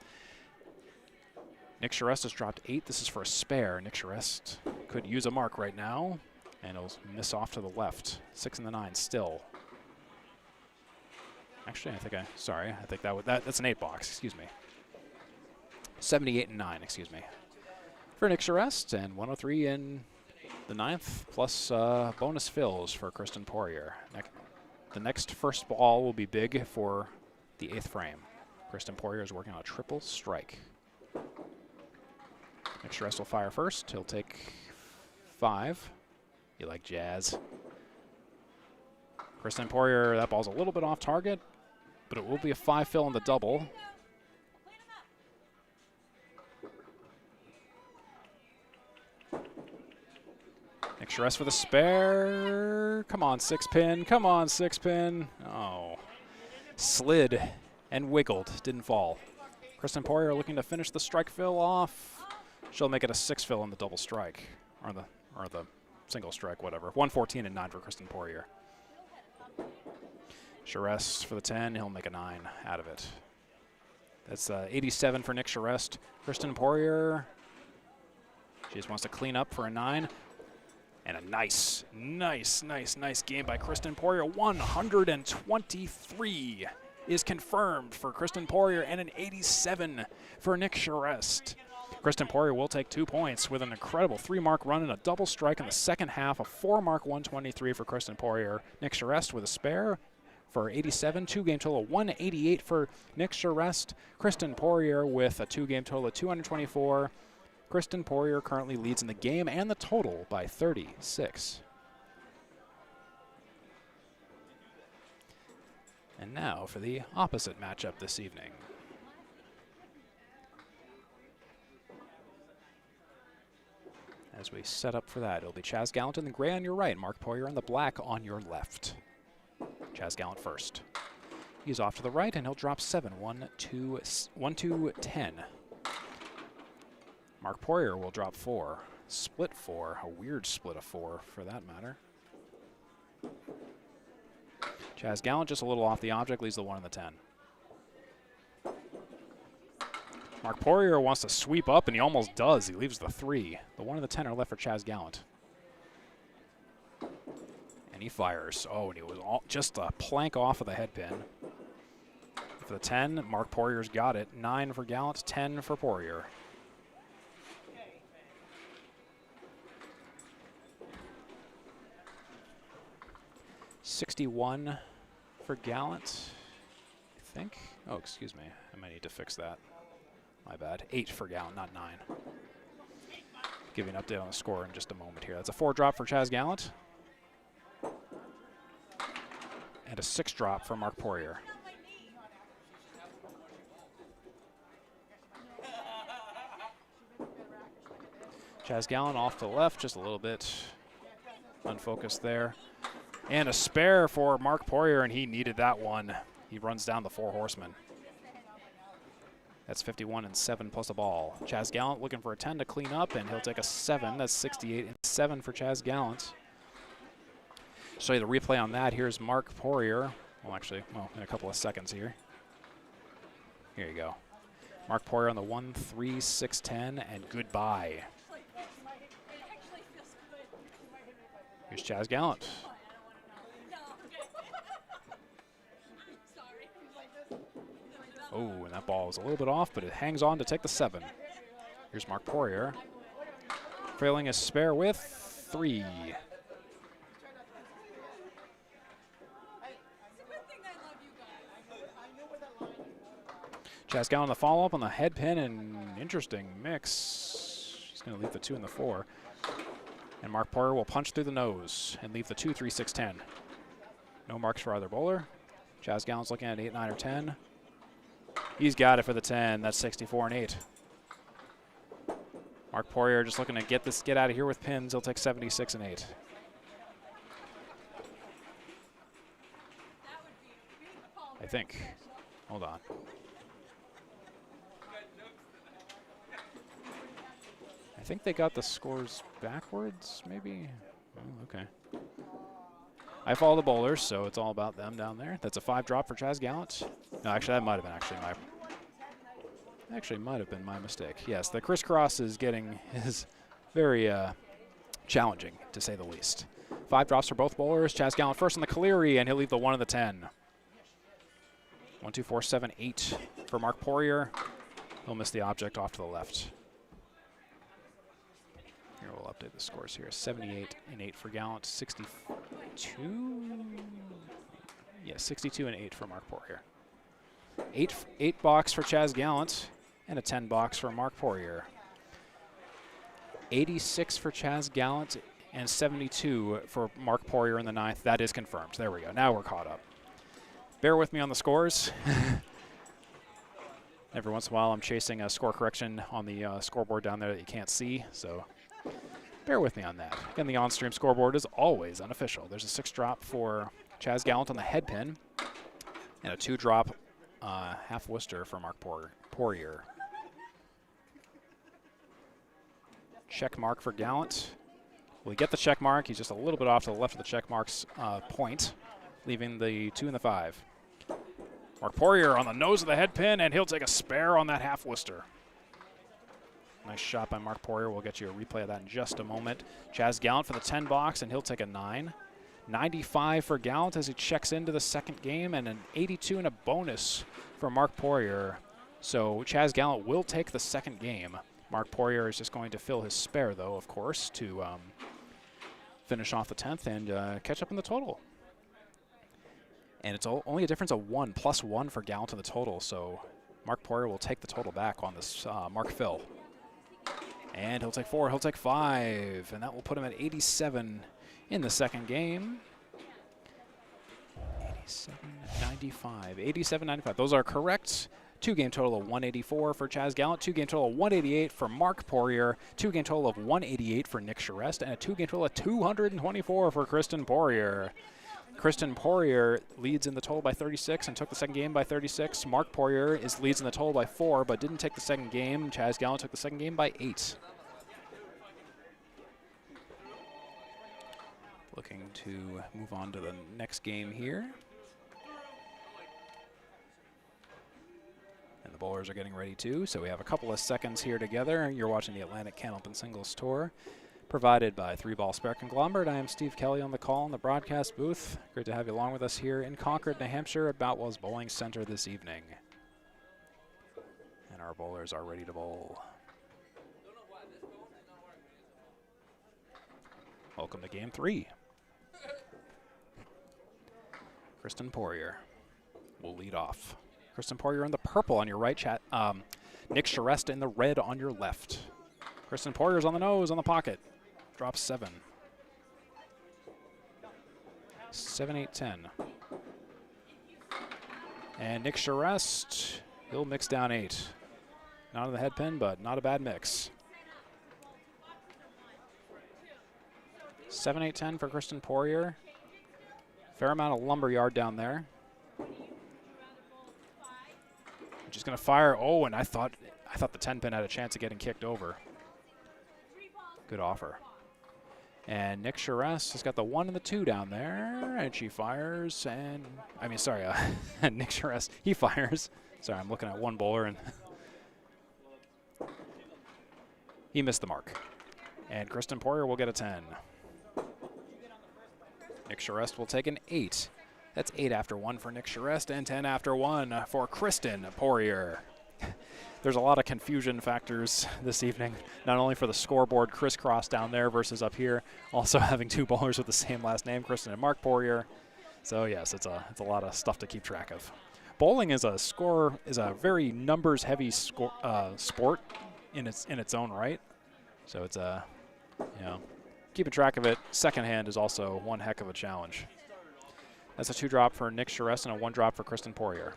Nick Charest has dropped 8. This is for a spare. Nick Charest could use a mark right now, and he'll miss off to the left. 6 and the 9 still. Actually, I think that's an 8 box, excuse me. 78 and 9, excuse me. For Nick Charest, and 103 in the 9th, plus bonus fills for Kristen Poirier. The next first ball will be big for the 8th frame. Kristen Poirier is working on a triple strike. Nick Charest will fire first. He'll take 5. You like jazz. Kristen Poirier, that ball's a little bit off target, but it will be a 5 fill on the double. Nick Charest for the spare. Come on, 6-pin. Come on, 6-pin. Oh. Slid and wiggled. Didn't fall. Kristen Poirier looking to finish the strike fill off. She'll make it a 6 fill on the double strike. Or the single strike, whatever. 114 and 9 for Kristen Poirier. Charest for the 10. He'll make a 9 out of it. That's 87 for Nick Charest. Kristen Poirier, she just wants to clean up for a 9. And a nice game by Kristen Poirier. 123 is confirmed for Kristen Poirier and an 87 for Nick Charest. Kristen Poirier will take 2 points with an incredible 3-mark run and a double strike in the second half. A 4-mark 123 for Kristen Poirier. Nick Charest with a spare for 87. 2-game total 188 for Nick Charest. Kristen Poirier with a 2-game total of 224. Kristen Poirier currently leads in the game and the total by 36. And now for the opposite matchup this evening. As we set up for that, it'll be Chaz Gallant in the gray on your right, Marc Poirier in the black on your left. Chaz Gallant first. He's off to the right, and he'll drop 7, 1, 2, 10. Marc Poirier will drop 4, split 4, a weird split of 4 for that matter. Chaz Gallant just a little off the object, leaves the 1 and the 10. Marc Poirier wants to sweep up, and he almost does. He leaves the 3. The 1 and the 10 are left for Chaz Gallant. And he fires. Oh, and he was just a plank off of the head pin. For the 10, Marc Poirier's got it. 9 for Gallant, 10 for Poirier. $61 for Gallant, I think. Oh, excuse me. I might need to fix that. My bad. 8 for Gallant, not 9. Give you an update on the score in just a moment here. That's a 4-drop for Chaz Gallant. And a 6-drop for Marc Poirier. Chaz Gallant off to the left, just a little bit unfocused there. And a spare for Marc Poirier, and he needed that one. He runs down the 4 horsemen. That's 51 and 7 plus a ball. Chaz Gallant looking for a 10 to clean up, and he'll take a 7. That's 68 and 7 for Chaz Gallant. Show you the replay on that. Here's Marc Poirier. Well, actually, in a couple of seconds here. Here you go. Marc Poirier on the 1, 3, 6, 10, and goodbye. Here's Chaz Gallant. Oh, and that ball is a little bit off, but it hangs on to take the 7. Here's Marc Poirier. Trailing a spare with 3. Chaz Gallant on the follow-up on the head pin, and interesting mix. He's going to leave the 2 and the 4. And Marc Poirier will punch through the nose and leave the 2, 3, 6, 10. No marks for either bowler. Chaz Gallant's looking at 8, 9, or 10. He's got it for the 10. That's 64 and 8. Marc Poirier just looking to get out of here with pins. He'll take 76 and 8. I think. Hold on. I think they got the scores backwards, maybe? Oh, okay. I follow the bowlers, so it's all about them down there. That's a 5-drop for Chaz Gallant. No, actually, that might have been my mistake. Yes, the crisscross is very challenging, to say the least. 5 drops for both bowlers. Chaz Gallant first on the Caleri, and he'll leave the 1 and the 10. 1, 2, 4, 7, 8 for Marc Poirier. He'll miss the object off to the left. Here, we'll update the scores here. 78 and 8 for Gallant. 62? Yeah, 62 and 8 for Marc Poirier. 8 box for Chaz Gallant and a 10 box for Marc Poirier. 86 for Chaz Gallant and 72 for Marc Poirier in the 9th. That is confirmed. There we go. Now we're caught up. Bear with me on the scores. Every once in a while I'm chasing a score correction on the scoreboard down there that you can't see, so bear with me on that. Again, the on-stream scoreboard is always unofficial. There's a 6-drop for Chaz Gallant on the head pin and a 2-drop half Worcester for Marc Poirier. Check mark for Gallant. Will he get the check mark? He's just a little bit off to the left of the check mark's point, leaving the 2 and the 5. Marc Poirier on the nose of the head pin, and he'll take a spare on that half Worcester. Nice shot by Marc Poirier. We'll get you a replay of that in just a moment. Chaz Gallant for the 10 box, and he'll take a 9. 95 for Gallant as he checks into the second game, and an 82 and a bonus for Marc Poirier. So Chaz Gallant will take the second game. Marc Poirier is just going to fill his spare, though, of course, to finish off the 10th and catch up in the total. And it's only a difference of 1, +1 for Gallant in the total, so Marc Poirier will take the total back on this Mark Phil. And he'll take 4, he'll take 5, and that will put him at 87 in the second game. 87.95, 87.95. Those are correct. 2-game total of 184 for Chaz Gallant, 2-game total of 188 for Marc Poirier, 2-game total of 188 for Nick Charest, and a 2-game total of 224 for Kristen Poirier. Kristen Poirier leads in the total by 36 and took the second game by 36. Marc Poirier leads in the total by 4 but didn't take the second game. Chaz Gallant took the second game by 8. Looking to move on to the next game here. And the bowlers are getting ready too, so we have a couple of seconds here together. You're watching the Atlantic Candlepin Singles Tour, provided by 3 Ball Spare Conglomerate. I am Steve Kelly on the call in the broadcast booth. Great to have you along with us here in Concord, New Hampshire at Boutwell's Bowling Center this evening. And our bowlers are ready to bowl. Welcome to Game 3. Kristen Poirier will lead off. Kristen Poirier in the purple on your right, Nick Charest in the red on your left. Kristen Poirier's on the nose, on the pocket. Drops 7. 7, 8, 10. And Nick Charest, he'll mix down 8. Not on the head pin, but not a bad mix. 7, 8, 10 for Kristen Poirier. Fair amount of lumberyard down there. Just gonna fire. Oh, and I thought the 10 pin had a chance of getting kicked over. Good offer. And Nick Charest has got the 1 and the 2 down there, and she fires. And Nick Charest, he fires. Sorry, I'm looking at one bowler and he missed the mark. And Kristen Poirier will get a 10. Nick Charest will take an 8. That's 8 after 1 for Nick Charest and 10 after 1 for Kristen Poirier. There's a lot of confusion factors this evening, not only for the scoreboard crisscross down there versus up here, also having 2 bowlers with the same last name, Kristen and Marc Poirier. So yes, it's a lot of stuff to keep track of. Bowling is a very numbers-heavy sport in its own right. So it's keeping track of it secondhand is also one heck of a challenge. That's a 2 drop for Nick Charest and a 1 drop for Kristen Poirier.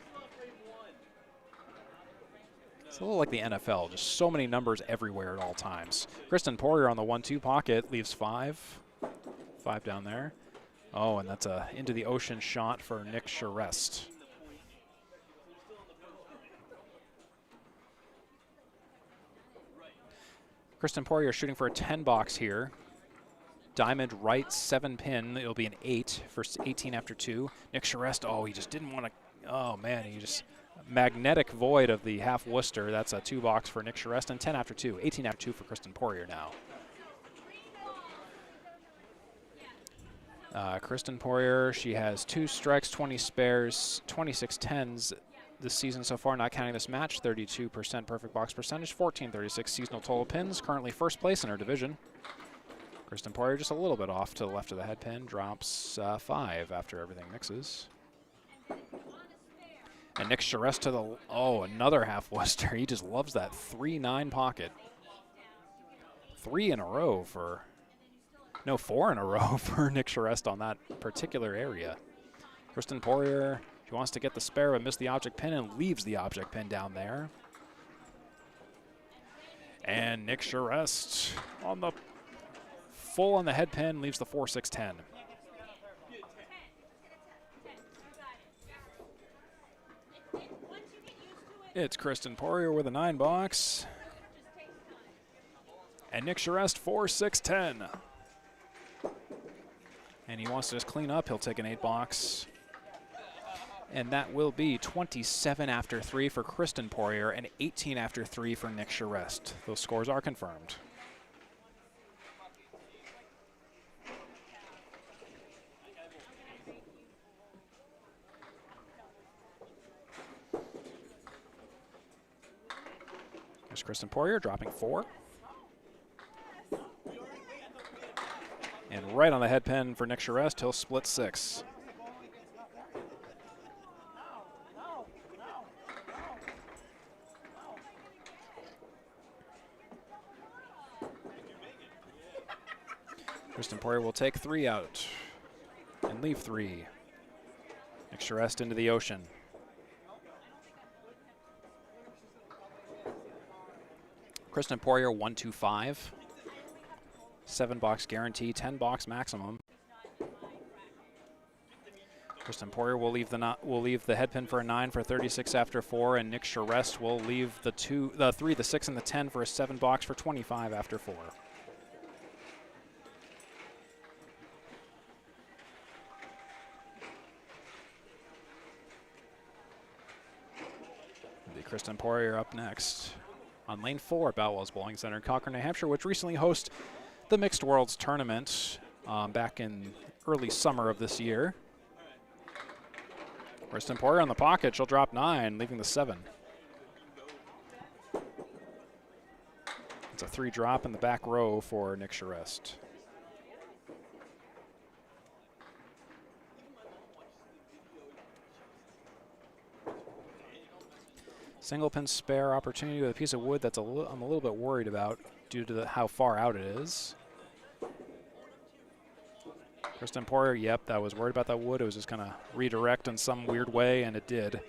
It's a little like the NFL, just so many numbers everywhere at all times. Kristen Poirier on the 1-2 pocket leaves 5. 5 down there. Oh, and that's a into the ocean shot for Nick Charest. Kristen Poirier shooting for a 10 box here. Diamond right 7 pin. It'll be an 8 for 18 after 2. Nick Charest, oh, he just didn't want to. Oh, man, he just. Magnetic void of the half Worcester. That's a 2 box for Nick Charest and 10 after 2. 18 after 2 for Kristen Poirier now. Kristen Poirier, she has 2 strikes, 20 spares, 26 tens this season so far, not counting this match. 32% perfect box percentage, 1436 seasonal total pins. Currently first place in her division. Kristen Poirier just a little bit off to the left of the head pin. Drops 5 after everything mixes. And Nick Charest to the, another half Worcester. He just loves that 3-9 pocket. 3 in a row for, no, 4 in a row for Nick Charest on that particular area. Kristen Poirier, she wants to get the spare but missed the object pin and leaves the object pin down there. And Nick Charest on the full on the head pin, leaves the 4-6-10. It's Kristen Poirier with a 9 box. And Nick Charest 4-6-10. And he wants to just clean up. He'll take an 8 box. And that will be 27 after 3 for Kristen Poirier and 18 after 3 for Nick Charest. Those scores are confirmed. There's Kristen Poirier dropping 4. And right on the head pin for Nick Charest, he'll split 6. Kristen Poirier will take 3 out and leave 3. Nick Charest into the ocean. Kristen Poirier 125. 7-box guarantee, 10-box maximum. Kristen Poirier will leave the head pin for a 9 for 36 after 4, and Nick Charest will leave the 3, the 6, and the 10 for a 7-box for 25 after 4. Kristen Poirier up next on lane 4 at Boutwell's Bowling Center in Concord, New Hampshire, which recently hosted the Mixed Worlds Tournament back in early summer of this year. Kristen Poirier on the pocket. She'll drop 9, leaving the 7. It's a 3 drop in the back row for Nick Charest. Single pin spare opportunity with a piece of wood that's I'm a little bit worried about due to how far out it is. Kristen Poirier, yep, that was worried about that wood. It was just going to redirect in some weird way, and it did.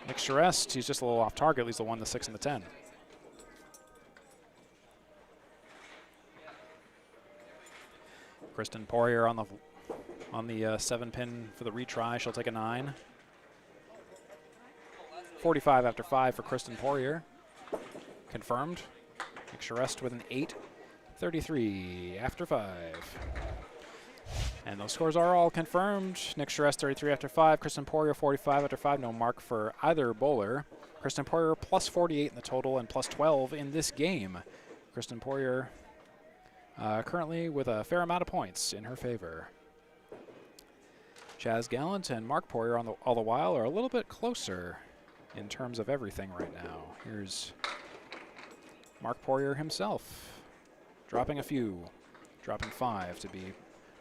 Nick Charest, he's just a little off target, leaves the 1, the 6, and the 10. Kristen Poirier on the 7 pin for the retry. She'll take a 9. 45 after 5 for Kristen Poirier. Confirmed. Nick Charest with an 8. 33 after 5. And those scores are all confirmed. Nick Charest 33 after 5. Kristen Poirier 45 after 5. No mark for either bowler. Kristen Poirier plus 48 in the total and plus 12 in this game. Kristen Poirier currently with a fair amount of points in her favor. Chaz Gallant and Marc Poirier all the while are a little bit closer in terms of everything right now. Here's Marc Poirier himself, dropping a few, dropping 5 to be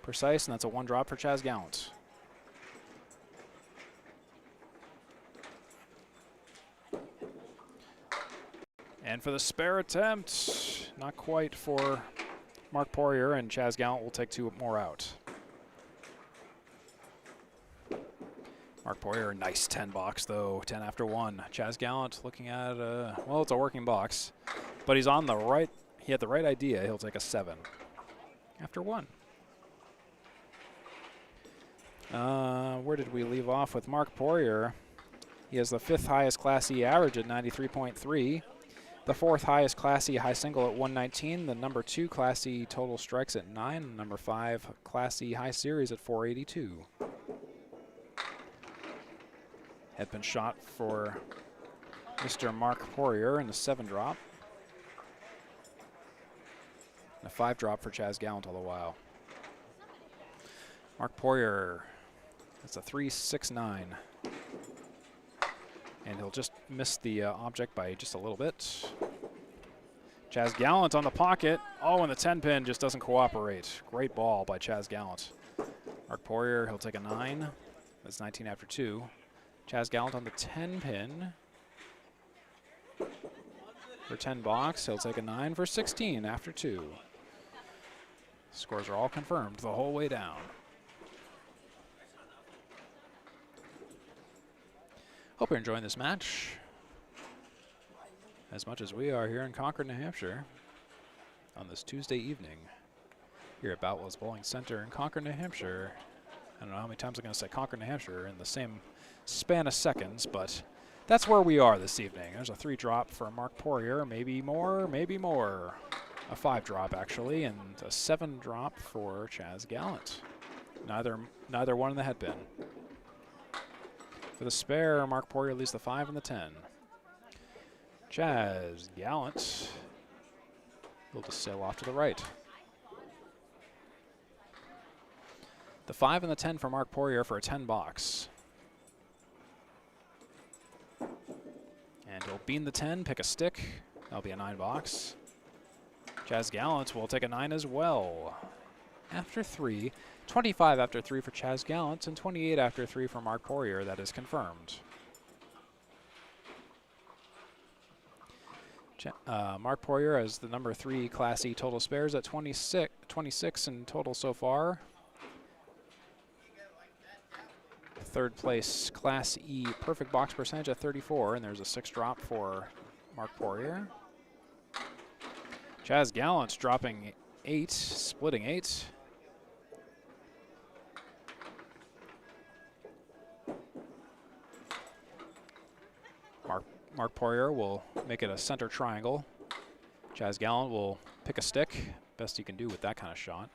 precise, and that's a 1 drop for Chaz Gallant. And for the spare attempt, not quite for Marc Poirier, and Chaz Gallant will take 2 more out. Marc Poirier, nice 10 box though, 10 after 1. Chaz Gallant looking at, well, it's a working box, but he's on the right, he had the right idea. He'll take a 7 after 1. Where did we leave off with Marc Poirier? He has the 5th highest Class E average at 93.3, the 4th highest Class E high single at 119, the number 2 Class E total strikes at 9, and number 5 Class E high series at 482. Had been shot for Mr. Marc Poirier in the 7 drop. And a 5 drop for Chaz Gallant all the while. Marc Poirier, that's a 3.69. And he'll just miss the object by just a little bit. Chaz Gallant on the pocket. Oh, and the 10 pin just doesn't cooperate. Great ball by Chaz Gallant. Marc Poirier, he'll take a 9. That's 19 after 2. Chaz Gallant on the 10 pin for 10 box. He'll take a 9 for 16 after 2. Scores are all confirmed the whole way down. Hope you're enjoying this match as much as we are here in Concord, New Hampshire on this Tuesday evening here at Boutwell's Bowling Center in Concord, New Hampshire. I don't know how many times I'm going to say Concord, New Hampshire in the same span of seconds, but that's where we are this evening. There's a 3 drop for Marc Poirier, maybe more, maybe more. A 5 drop actually, and a 7 drop for Chaz Gallant. Neither one in the head pin. For the spare, Marc Poirier leaves the 5 and the 10. Chaz Gallant will just sail off to the right. The 5 and the 10 for Marc Poirier for a 10 box. And he'll bean the 10, pick a stick. That'll be a 9 box. Chaz Gallant will take a 9 as well. After 3, 25 after 3 for Chaz Gallant, and 28 after 3 for Marc Poirier. That is confirmed. Marc Poirier has the number 3 Class E total spares at 26 in total so far. Third place Class E perfect box percentage at 34, and there's a 6 drop for Marc Poirier. Chaz Gallant dropping 8, splitting 8. Marc Poirier will make it a center triangle. Chaz Gallant will pick a stick. Best he can do with that kind of shot.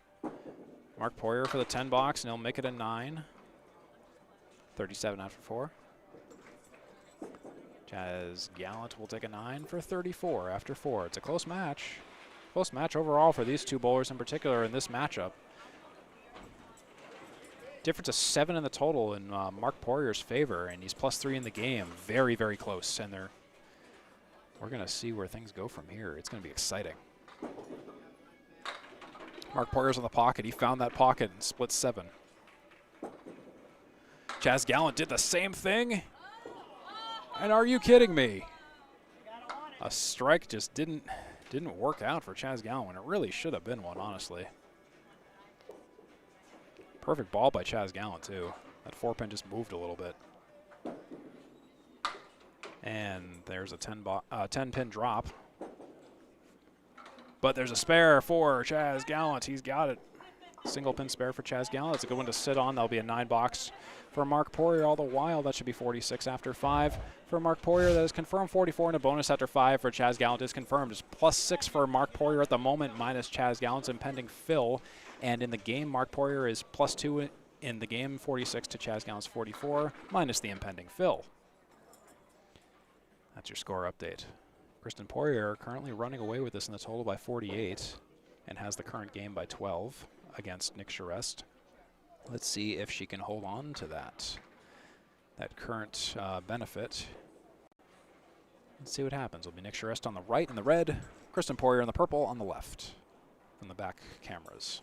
Marc Poirier for the 10 box, and he'll make it a 9. 37 after 4. Chaz Gallant will take a 9 for 34 after 4. It's a close match. Close match overall for these two bowlers in particular in this matchup. Difference of 7 in the total in Marc Poirier's favor, and he's +3 in the game. Very, very close, and we're going to see where things go from here. It's going to be exciting. Marc Poirier's on the pocket. He found that pocket and split 7. Chaz Gallant did the same thing. And are you kidding me? A strike just didn't work out for Chaz Gallant when it really should have been one, honestly. Perfect ball by Chaz Gallant, too. That 4-pin just moved a little bit. And there's a 10-pin drop. But there's a spare for Chaz Gallant. He's got it. Single pin spare for Chaz Gallant. It's a good one to sit on. That'll be a 9 box for Marc Poirier. All the while, that should be 46 after 5 for Marc Poirier. That is confirmed. 44 and a bonus after 5 for Chaz Gallant is confirmed. It's +6 for Marc Poirier at the moment, minus Chaz Gallant's impending fill. And in the game, Marc Poirier is +2 in the game, 46 to Chaz Gallant's 44, minus the impending fill. That's your score update. Kristen Poirier currently running away with this in the total by 48 and has the current game by 12 against Nick Charest. Let's see if she can hold on to that current benefit. Let's see what happens. It'll be Nick Charest on the right in the red, Kristen Poirier in the purple on the left from the back cameras.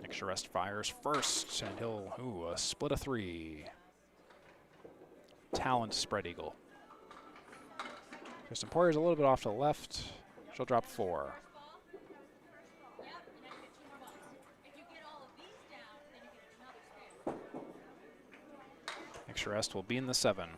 Nick Charest fires first, and he'll split a 3. Talent spread eagle. Kristen Poirier's a little bit off to the left. She'll drop 4. Nick Charest will be in the 7.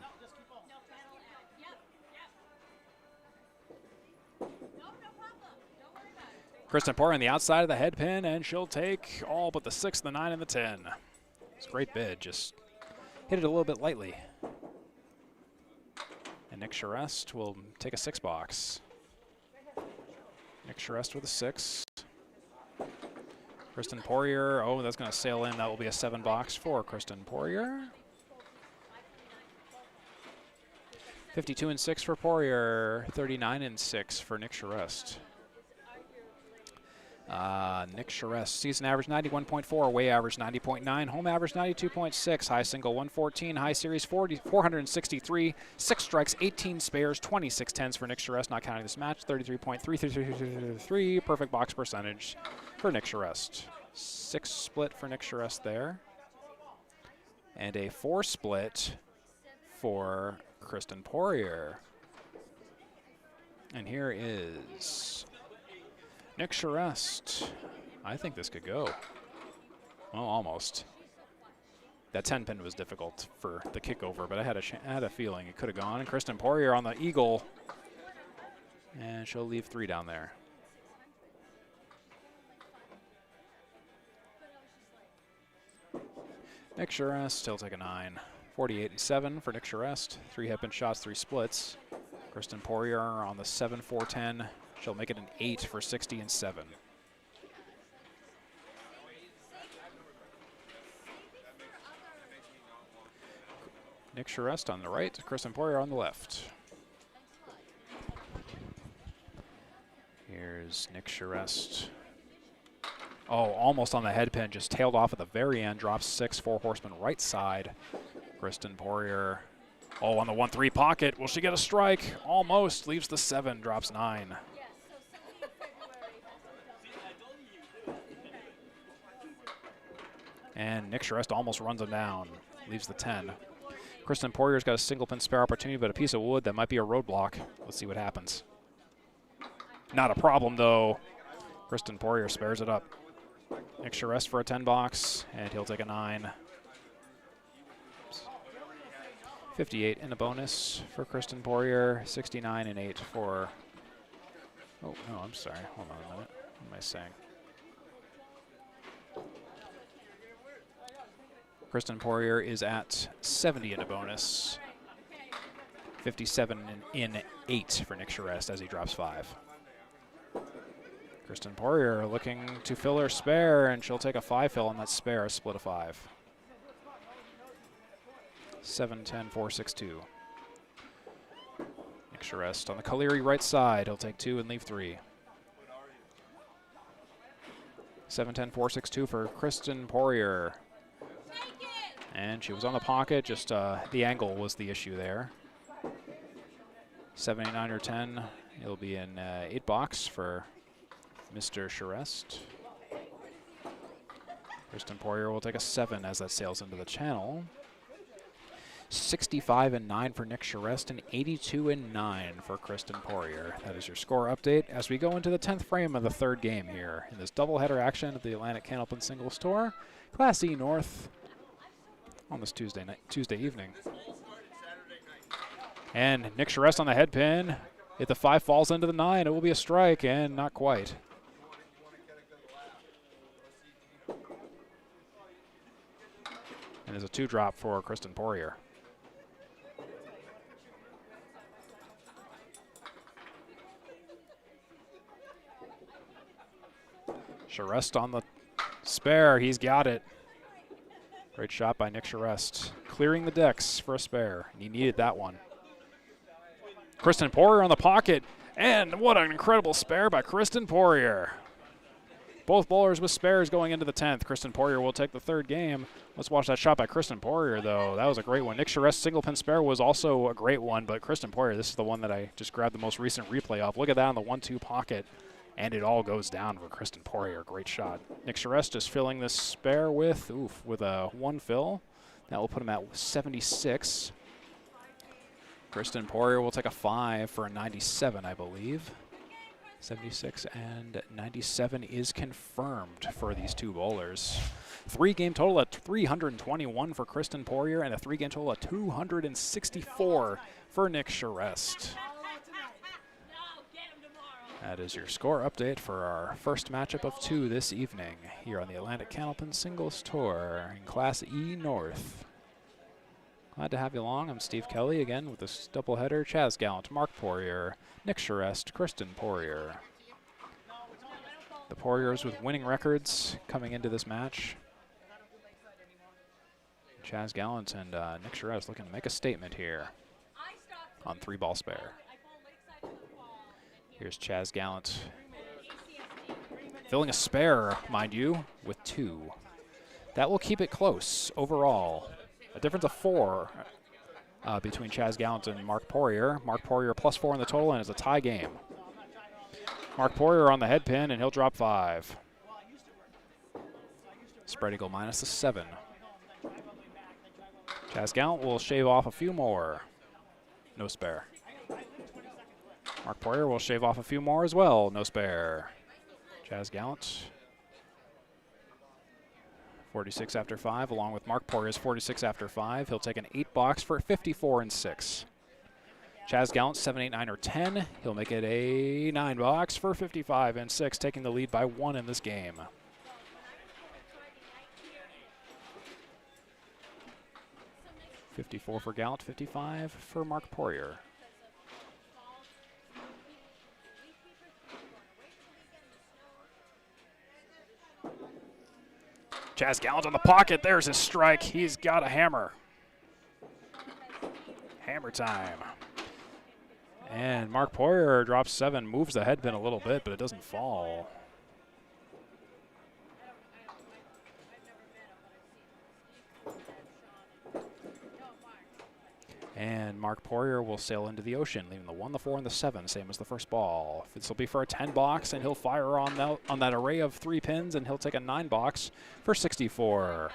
Kristen Poirier on the outside of the head pin, and she'll take all but the 6, the 9, and the 10. It's a great bid, just hit it a little bit lightly. And Nick Charest will take a 6 box. Nick Charest with a 6. Kristen Poirier, that's going to sail in. That will be a 7 box for Kristen Poirier. 52 and 6 for Poirier, 39 and 6 for Nick Charest. Nick Charest, season average 91.4, away average 90.9, home average 92.6, high single 114, high series 463, 6 strikes, 18 spares, 26 tens for Nick Charest, not counting this match, 33.333, perfect box percentage for Nick Charest. 6 split for Nick Charest there. And a 4 split for Kristen Poirier. And here is Nick Charest. I think this could go. Well, almost. That 10-pin was difficult for the kickover, but I had a feeling it could have gone. And Kristen Poirier on the eagle. And she'll leave 3 down there. Nick Charest still take a 9. 48 and 7 for Nick Charest. 3 head-pin shots, 3 splits. Kristen Poirier on the 7, 4, 10. She'll make it an 8 for 60 and 7. Nick Charest on the right, Kristen Poirier on the left. Here's Nick Charest. Almost on the head pin, just tailed off at the very end, drops 6, 4 horsemen right side. Kristen Poirier Oh, on the 1-3 pocket. Will she get a strike? Almost. Leaves the 7, drops 9. And Nick Charest almost runs him down. Leaves the 10. Kristen Poirier's got a single pin spare opportunity, but a piece of wood that might be a roadblock. Let's see what happens. Not a problem, though. Kristen Poirier spares it up. Nick Charest for a 10 box, and he'll take a 9. 58 in a bonus for Kristen Poirier, 69 and 8 for... Oh, no, I'm sorry. Hold on a minute. What am I saying? Kristen Poirier is at 70 in a bonus, 57 in 8 for Nick Charest as he drops 5. Kristen Poirier looking to fill her spare, and she'll take a 5 fill on that spare, split a 5. 7-10, 4-6-2. Nick Charest on the Caleri right side. He'll take 2 and leave 3. 7-10, 4-6-2 for Kristen Poirier. And she was on the pocket, just the angle was the issue there. 79 or 10. It'll be in 8 box for Mr. Charest. Kristen Poirier will take a 7 as that sails into the channel. 65 and 9 for Nick Charest and 82 and 9 for Kristen Poirier. That is your score update as we go into the 10th frame of the 3rd game here in this doubleheader action at the Atlantic Candlepin Singles Tour, Class E North, on this Tuesday evening. And Nick Charest on the head pin. If the 5 falls into the 9, it will be a strike, and not quite. And there's a 2 drop for Kristen Poirier. Charest on the spare. He's got it. Great shot by Nick Charest. Clearing the decks for a spare. And he needed that one. Kristen Poirier on the pocket. And what an incredible spare by Kristen Poirier. Both bowlers with spares going into the 10th. Kristen Poirier will take the 3rd game. Let's watch that shot by Kristen Poirier, though. That was a great one. Nick Charest's single pin spare was also a great one, but Kristen Poirier, this is the one that I just grabbed the most recent replay of. Look at that on the 1-2 pocket. And it all goes down for Kristen Poirier. Great shot. Nick Charest is filling this spare with a 1 fill. That will put him at 76. Kristen Poirier will take a 5 for a 97, I believe. 76 and 97 is confirmed for these 2 bowlers. 3-game total at 321 for Kristen Poirier and a 3-game total at 264 for Nick Charest. That is your score update for our first matchup of 2 this evening here on the Atlantic Candlepin Singles Tour in Class E North. Glad to have you along. I'm Steve Kelly again with this doubleheader. Chaz Gallant, Marc Poirier, Nick Charest, Kristen Poirier. The Poiriers with winning records coming into this match. Chaz Gallant and Nick Charest looking to make a statement here on 3-ball spare. Here's Chaz Gallant. Filling a spare, mind you, with 2. That will keep it close overall. A difference of 4 between Chaz Gallant and Marc Poirier. Marc Poirier plus 4 in the total, and it's a tie game. Marc Poirier on the head pin, and he'll drop 5. Spread eagle minus the 7. Chaz Gallant will shave off a few more. No spare. Marc Poirier will shave off a few more as well. No spare. Chaz Gallant. 46 after 5, along with Marc Poirier's 46 after 5. He'll take an 8 box for 54 and 6. Chaz Gallant, 7, 8, 9, or 10. He'll make it a 9 box for 55 and 6, taking the lead by 1 in this game. $54 for Gallant, 55 for Marc Poirier. Chaz Gallant on the pocket. There's his strike. He's got a hammer. Hammer time. And Marc Poirier drops 7, moves the head pin a little bit, but it doesn't fall. And Marc Poirier will sail into the ocean, leaving the 1, the 4, and the 7, same as the first ball. This will be for a 10 box, and he'll fire on that array of 3 pins, and he'll take a 9 box for 64.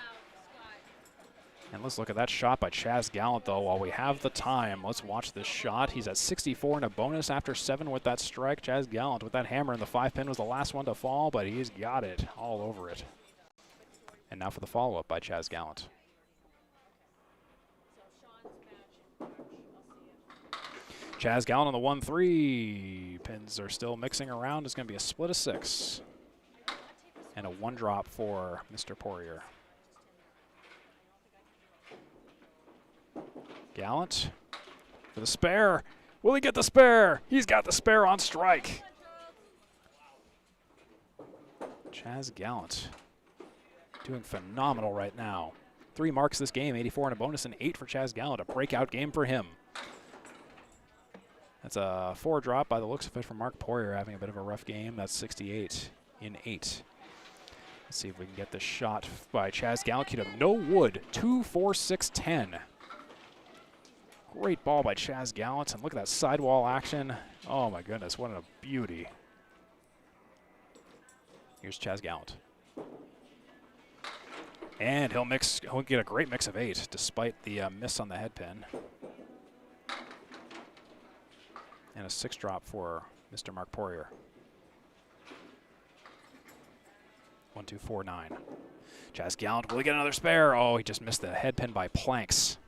And let's look at that shot by Chaz Gallant, though. While we have the time, let's watch this shot. He's at 64 and a bonus after 7 with that strike. Chaz Gallant with that hammer, and the 5 pin was the last one to fall, but he's got it all over it. And now for the follow-up by Chaz Gallant. Chaz Gallant on the 1-3. Pins are still mixing around. It's going to be a split of 6. And a 1 drop for Mr. Poirier. Gallant for the spare. Will he get the spare? He's got the spare on strike. Chaz Gallant doing phenomenal right now. 3 marks this game, 84 and a bonus, and 8 for Chaz Gallant. A breakout game for him. That's a 4 drop by the looks of it from Marc Poirier, having a bit of a rough game. That's 68 in 8. Let's see if we can get this shot by Chaz Gallant. Keyed up no wood. 2, 4, 6, 10. Great ball by Chaz Gallant, and look at that sidewall action. Oh my goodness, what a beauty. Here's Chaz Gallant. And he'll get a great mix of 8, despite the miss on the head pin. And a 6 drop for Mr. Marc Poirier. 1, 2, 4, 9. Chaz Gallant, will he get another spare? Oh, he just missed the head pin by planks.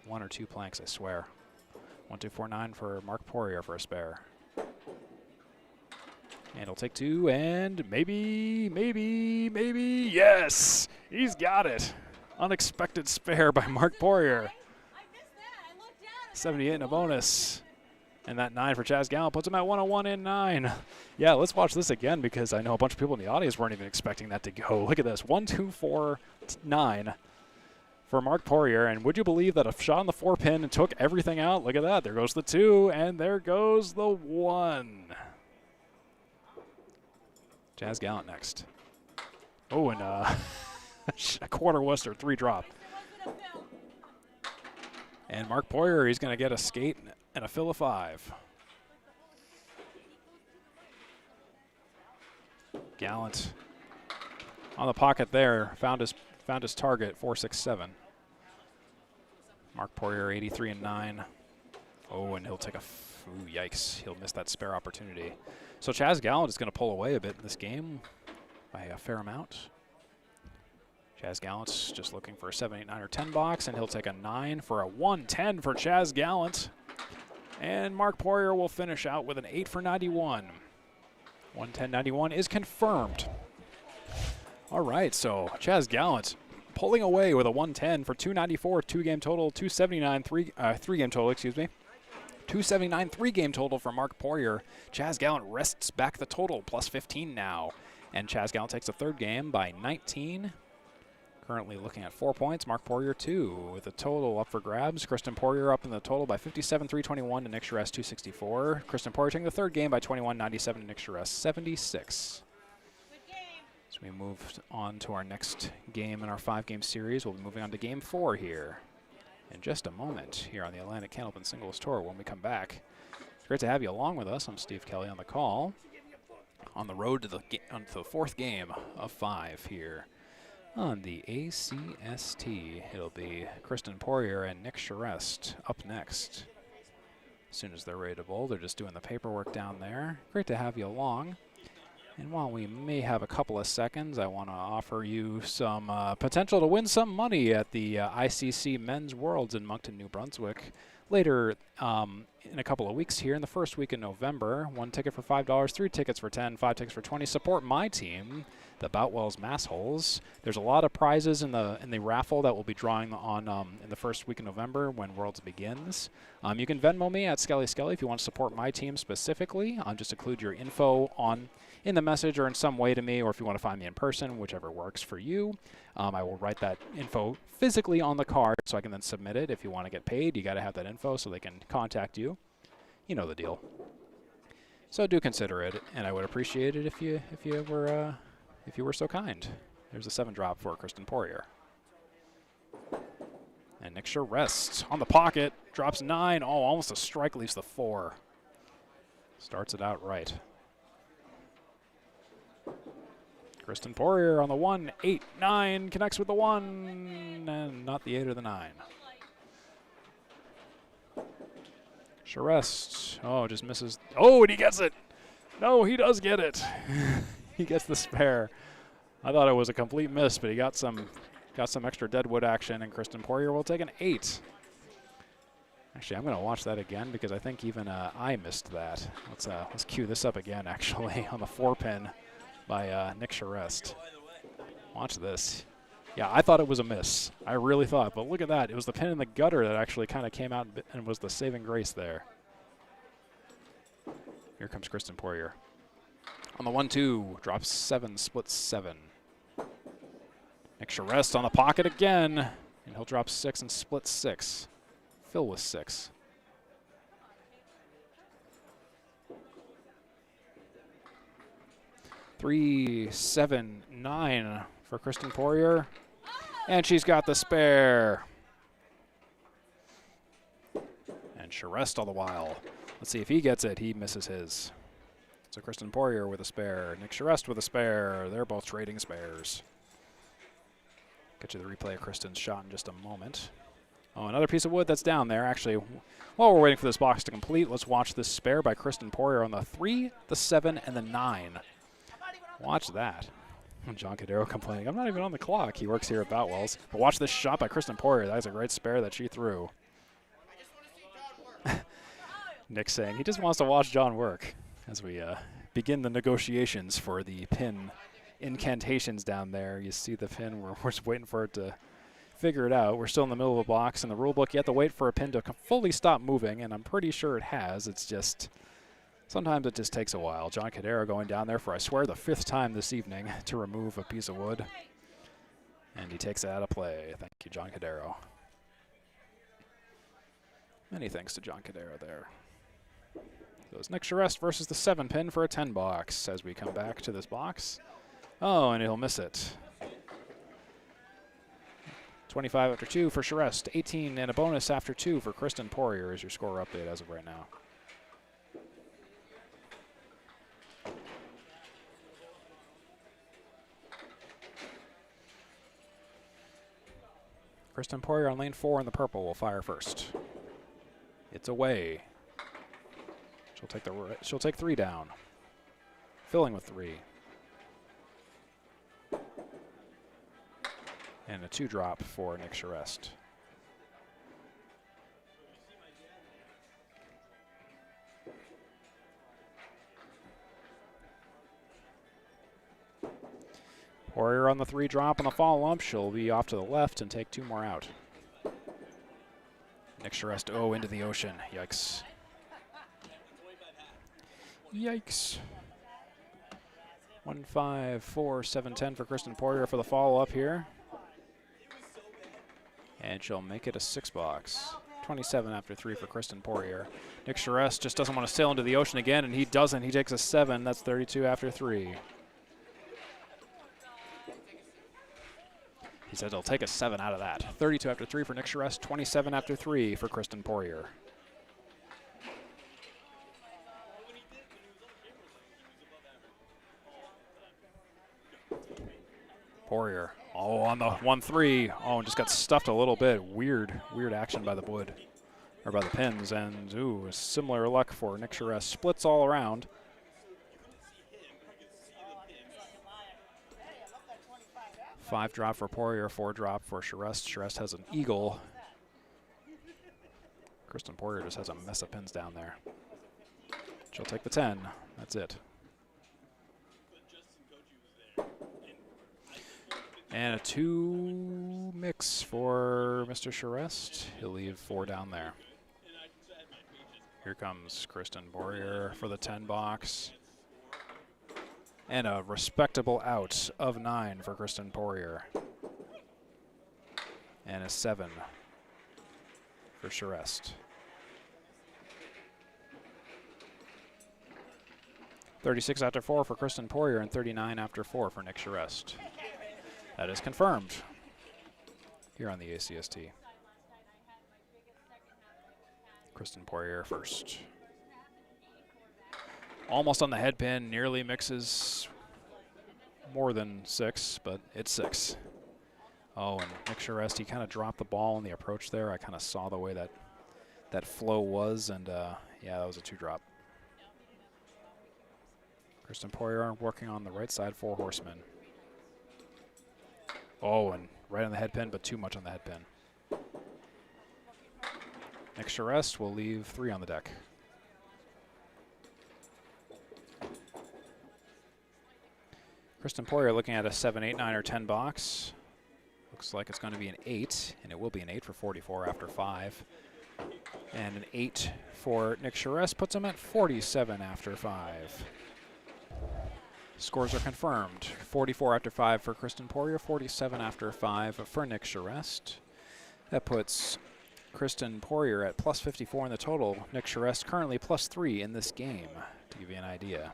1 or 2 planks, I swear. 1, 2, 4, 9 for Marc Poirier for a spare. And he'll take 2, and maybe, yes! He's got it. Unexpected spare by Marc Poirier. 78 and a bonus. And that 9 for Chaz Gallant puts him at 101 and 9. Yeah, let's watch this again because I know a bunch of people in the audience weren't even expecting that to go. Look at this, 1, 2, 4, 9 for Marc Poirier. And would you believe that a shot on the 4 pin and took everything out? Look at that, there goes the 2, and there goes the 1. Chaz Gallant next. Oh, and a quarter Worcester 3 drop. And Marc Poirier, he's going to get a skate and a fill of 5. Gallant on the pocket there, found his target, 4-6-7. Marc Poirier, 83 and 9. Oh, and he'll take yikes! He'll miss that spare opportunity. So Chaz Gallant is going to pull away a bit in this game by a fair amount. Chaz Gallant's just looking for a 7, 8, 9, or 10 box, and he'll take a 9 for a 110 for Chaz Gallant. And Marc Poirier will finish out with an 8 for 91. 110.91 is confirmed. All right, so Chaz Gallant pulling away with a 110 for 294, 2-game total, 279, 3-game total, excuse me. 279 3-game total for Marc Poirier. Chaz Gallant rests back the total, plus 15 now. And Chaz Gallant takes the 3rd game by 19. Currently looking at 4 points. Marc Poirier 2 with a total up for grabs. Kristen Poirier up in the total by 57, 321 to Nick Charest 264. Kristen Poirier taking the 3rd game by 21, 97 to Nick Charest 76. So we moved on to our next game in our 5-game series. We'll be moving on to game 4 here in just a moment here on the Atlantic Candlepin Singles Tour. When we come back, it's great to have you along with us. I'm Steve Kelly on the call on the road to the 4th game of 5 here on the ACST. It'll be Kristen Poirier and Nick Charest up next. As soon as they're ready to bowl, they're just doing the paperwork down there. Great to have you along. And while we may have a couple of seconds, I want to offer you some potential to win some money at the ICC Men's Worlds in Moncton, New Brunswick. Later in a couple of weeks here, in the first week in November, 1 ticket for $5, 3 tickets for 10, 5 tickets for 20. Support my team, the Boutwell's Massholes. There's a lot of prizes in the raffle that we'll be drawing on in the first week in November when Worlds begins. You can Venmo me at Skelly if you want to support my team specifically. Just include your info in the message or in some way to me, or if you want to find me in person, whichever works for you. I will write that info physically on the card so I can then submit it. If you want to get paid, you got to have that info so they can contact you. You know the deal. So do consider it, and I would appreciate it if you were so kind. There's a 7 drop for Kristen Poirier. And Nick Charest on the pocket, drops 9. Oh, almost a strike, leaves the 4. Starts it out right. Kristen Poirier on the 1, 8, 9, connects with the 1, and not the 8 or the 9. Charest, oh, just misses. Oh, and he gets it. No, he does get it. He gets the spare. I thought it was a complete miss, but he got some extra deadwood action, and Kristen Poirier will take an 8. Actually, I'm going to watch that again because I think even I missed that. Let's cue this up again, actually, on the 4-pin by Nick Charest. Watch this. Yeah, I thought it was a miss. I really thought, but look at that. It was the pin in the gutter that actually kind of came out and was the saving grace there. Here comes Kristen Poirier. On the 1-2, drops 7, splits 7. Nick Charest on the pocket again, and he'll drop 6 and split 6. Fill with 6. Three, 7, 9 for Kristen Poirier, and she's got the spare. And Charest all the while. Let's see if he gets it. He misses his. So Kristen Poirier with a spare, Nick Charest with a spare. They're both trading spares. Get you the replay of Kristen's shot in just a moment. Oh, another piece of wood that's down there. Actually, while we're waiting for this box to complete, let's watch this spare by Kristen Poirier on the 3, the 7, and the 9. Watch that. John Cadero complaining, I'm not even on the clock. He works here at Boutwell's. But watch this shot by Kristen Poirier. That was a great spare that she threw. Nick saying he just wants to watch John work as we begin the negotiations for the pin incantations down there. You see the pin. We're just waiting for it to figure it out. We're still in the middle of a box. In the rule book, you have to wait for a pin to fully stop moving, and I'm pretty sure it has. It's just sometimes it just takes a while. John Cadero going down there for, I swear, the 5th time this evening to remove a piece of wood. And he takes it out of play. Thank you, John Cadero. Many thanks to John Cadero there. So it's Nick Charest versus the 7-pin for a 10 box as we come back to this box. Oh, and he'll miss it. 25 after 2 for Charest. 18 and a bonus after 2 for Kristen Poirier is your score update as of right now. Kristen Poirier on lane 4 in the purple will fire first. It's away. She'll take 3 down. Filling with 3. And a 2 drop for Nick Charest. Poirier on the 3 drop on the follow-up. She'll be off to the left and take 2 more out. Nick Charest, oh, into the ocean. Yikes. Yikes. 1, 5, 4, 7, 10 for Kristen Poirier for the follow-up here. And she'll make it a 6 box. 27 after 3 for Kristen Poirier. Nick Charest just doesn't want to sail into the ocean again, and he doesn't. He takes a 7. That's 32 after 3. He said he'll take a 7 out of that. 32 after 3 for Nick Charest, 27 after 3 for Kristen Poirier. Poirier, oh, on the 1-3. Oh, and just got stuffed a little bit. Weird action by the wood, or by the pins. And, ooh, similar luck for Nick Charest. Splits all around. Five drop for Poirier, 4 drop for Charest. Charest has an eagle. Kristen Poirier just has a mess of pins down there. She'll take the 10. That's it. And a 2 mix for Mr. Charest. He'll leave 4 down there. Here comes Kristen Poirier for the 10 box. And a respectable out of 9 for Kristen Poirier. And a 7 for Charest. 36 after 4 for Kristen Poirier and 39 after 4 for Nick Charest. That is confirmed here on the ACST. Kristen Poirier first. Almost on the head pin, nearly mixes more than 6, but it's 6. Oh, and Nick Charest, he kind of dropped the ball in the approach there. I kind of saw the way that flow was, and yeah, that was a 2-drop. Kristen Poirier working on the right side, 4 horsemen. Oh, and right on the head pin, but too much on the head pin. Nick Charest will leave 3 on the deck. Kristen Poirier looking at a 7, 8, 9, or 10 box. Looks like it's going to be an 8, and it will be an 8 for 44 after 5. And an 8 for Nick Charest puts him at 47 after 5. Scores are confirmed. 44 after 5 for Kristen Poirier, 47 after 5 for Nick Charest. That puts Kristen Poirier at plus 54 in the total. Nick Charest currently plus 3 in this game, to give you an idea.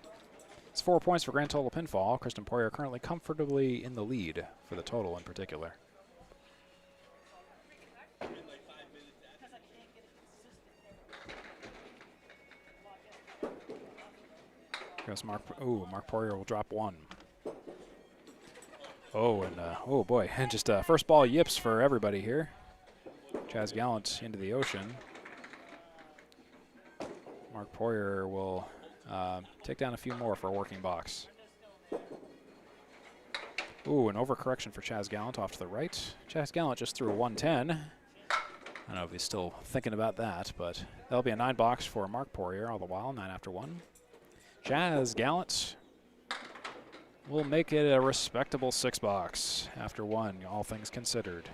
It's 4 points for grand total pinfall. Kristen Poirier currently comfortably in the lead for the total in particular. Guess Marc Poirier will drop 1. Oh, and oh boy, and just first ball yips for everybody here. Chaz Gallant into the ocean. Marc Poirier will take down a few more for a working box. Ooh, an overcorrection for Chaz Gallant off to the right. Chaz Gallant just threw a 110. I don't know if he's still thinking about that, but that'll be a 9 box for Marc Poirier all the while, 9 after 1. Chaz Gallant will make it a respectable 6 box after 1, all things considered.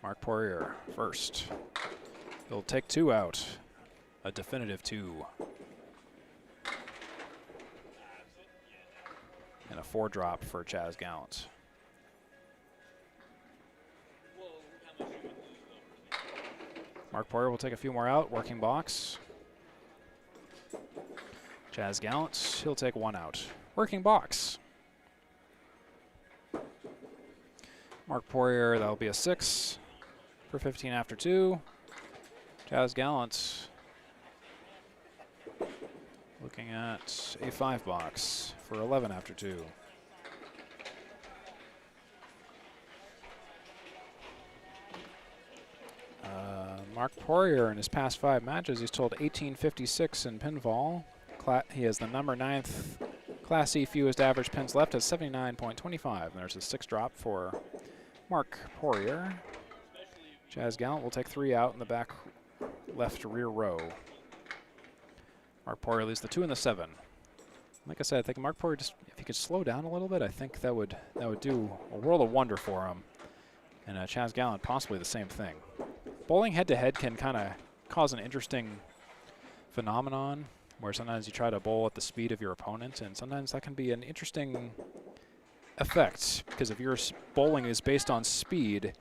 Marc Poirier first. He'll take 2 out, a definitive 2. And a 4-drop for Chaz Gallant. Marc Poirier will take a few more out, working box. Chaz Gallant, he'll take 1 out, working box. Marc Poirier, that'll be a 6 for 15 after 2. Chaz Gallant looking at a 5 box for 11 after 2. Marc Poirier in his past 5 matches, he's told 1856 in pinfall. He has the number 9th Class E fewest average pins left at 79.25. And there's a 6-drop for Marc Poirier. Chaz Gallant will take 3 out in the back left rear row. Marc Poirier leaves the 2 and the 7. Like I said, I think Marc Poirier, just if he could slow down a little bit, I think that would do a world of wonder for him. And Chaz Gallant possibly the same thing. Bowling head-to-head can kind of cause an interesting phenomenon where sometimes you try to bowl at the speed of your opponent, and sometimes that can be an interesting effect, because if your bowling is based on speed,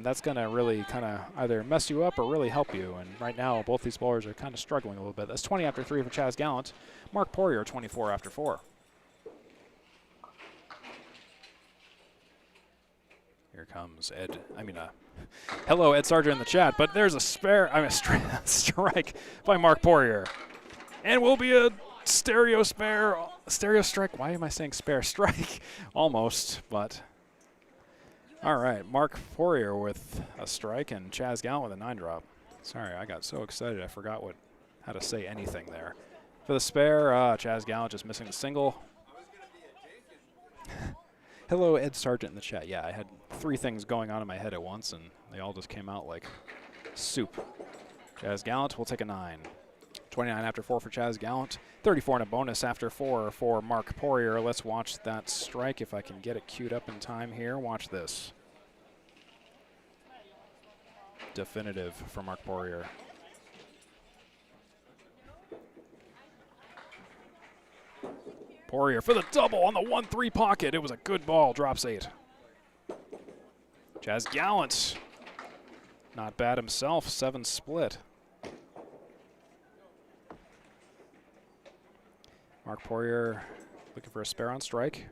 that's going to really kind of either mess you up or really help you. And right now, both these bowlers are kind of struggling a little bit. That's 20 after 3 for Chaz Gallant. Marc Poirier, 24 after 4. Here comes hello, Ed Sargent in the chat, but there's a strike by Marc Poirier. And will be a stereo strike. Why am I saying spare strike? Almost, but all right. Marc Poirier with a strike and Chaz Gallant with a 9-drop. Sorry, I got so excited I forgot how to say anything there. For the spare, Chaz Gallant just missing the single. Hello, Ed Sargent in the chat. Yeah, I had 3 things going on in my head at once, and they all just came out like soup. Chaz Gallant will take a 9. 29 after 4 for Chaz Gallant. 34 and a bonus after 4 for Marc Poirier. Let's watch that strike if I can get it queued up in time here. Watch this. Definitive for Marc Poirier. Poirier for the double on the 1-3 pocket. It was a good ball. Drops 8. Chaz Gallant. Not bad himself. 7 split. Marc Poirier looking for a spare on strike.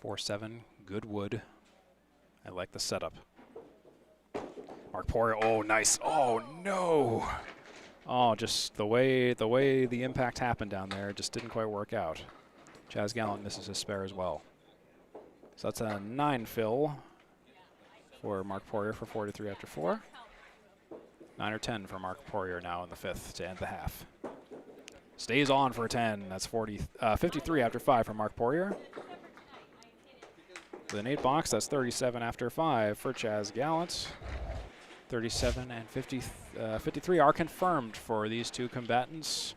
4-7, good wood. I like the setup. Marc Poirier, oh, nice. Oh, no. Oh, just the way the impact happened down there just didn't quite work out. Chaz Gallant misses his spare as well. So that's a 9 fill for Marc Poirier for 4-3 after 4. 9 or 10 for Marc Poirier now in the 5th to end the half. Stays on for 10. That's 53 after 5 for Marc Poirier. With an 8 box, that's 37 after 5 for Chaz Gallant. 37 and 53 are confirmed for these two combatants.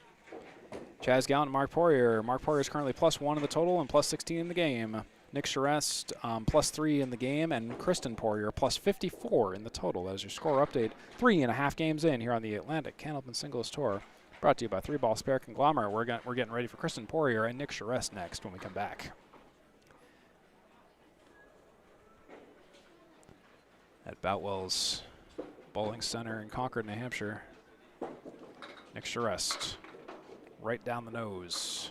Chaz Gallant and Marc Poirier. Marc Poirier is currently +1 in the total and +16 in the game. Nick Charest +3 in the game, and Kristen Poirier +54 in the total. That is your score update. 3.5 games in here on the Atlantic Candlepin Singles Tour. Brought to you by 3 Ball Spare Conglomerate. We're getting ready for Kristen Poirier and Nick Charest next when we come back. At Boutwell's Bowling Center in Concord, New Hampshire. Nick Charest, right down the nose.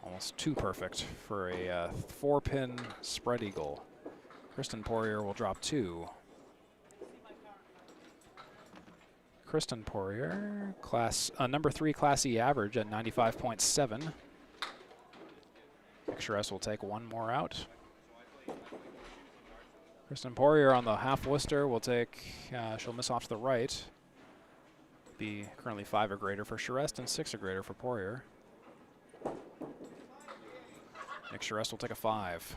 Almost too perfect for a 4-pin spread eagle. Kristen Poirier will drop 2. Kristen Poirier, number 3 Class E average at 95.7. Nick Charest will take 1 more out. Kristen Poirier on the half Worcester will take, she'll miss off to the right. Be currently 5 or greater for Charest and 6 or greater for Poirier. Nick Charest will take a 5.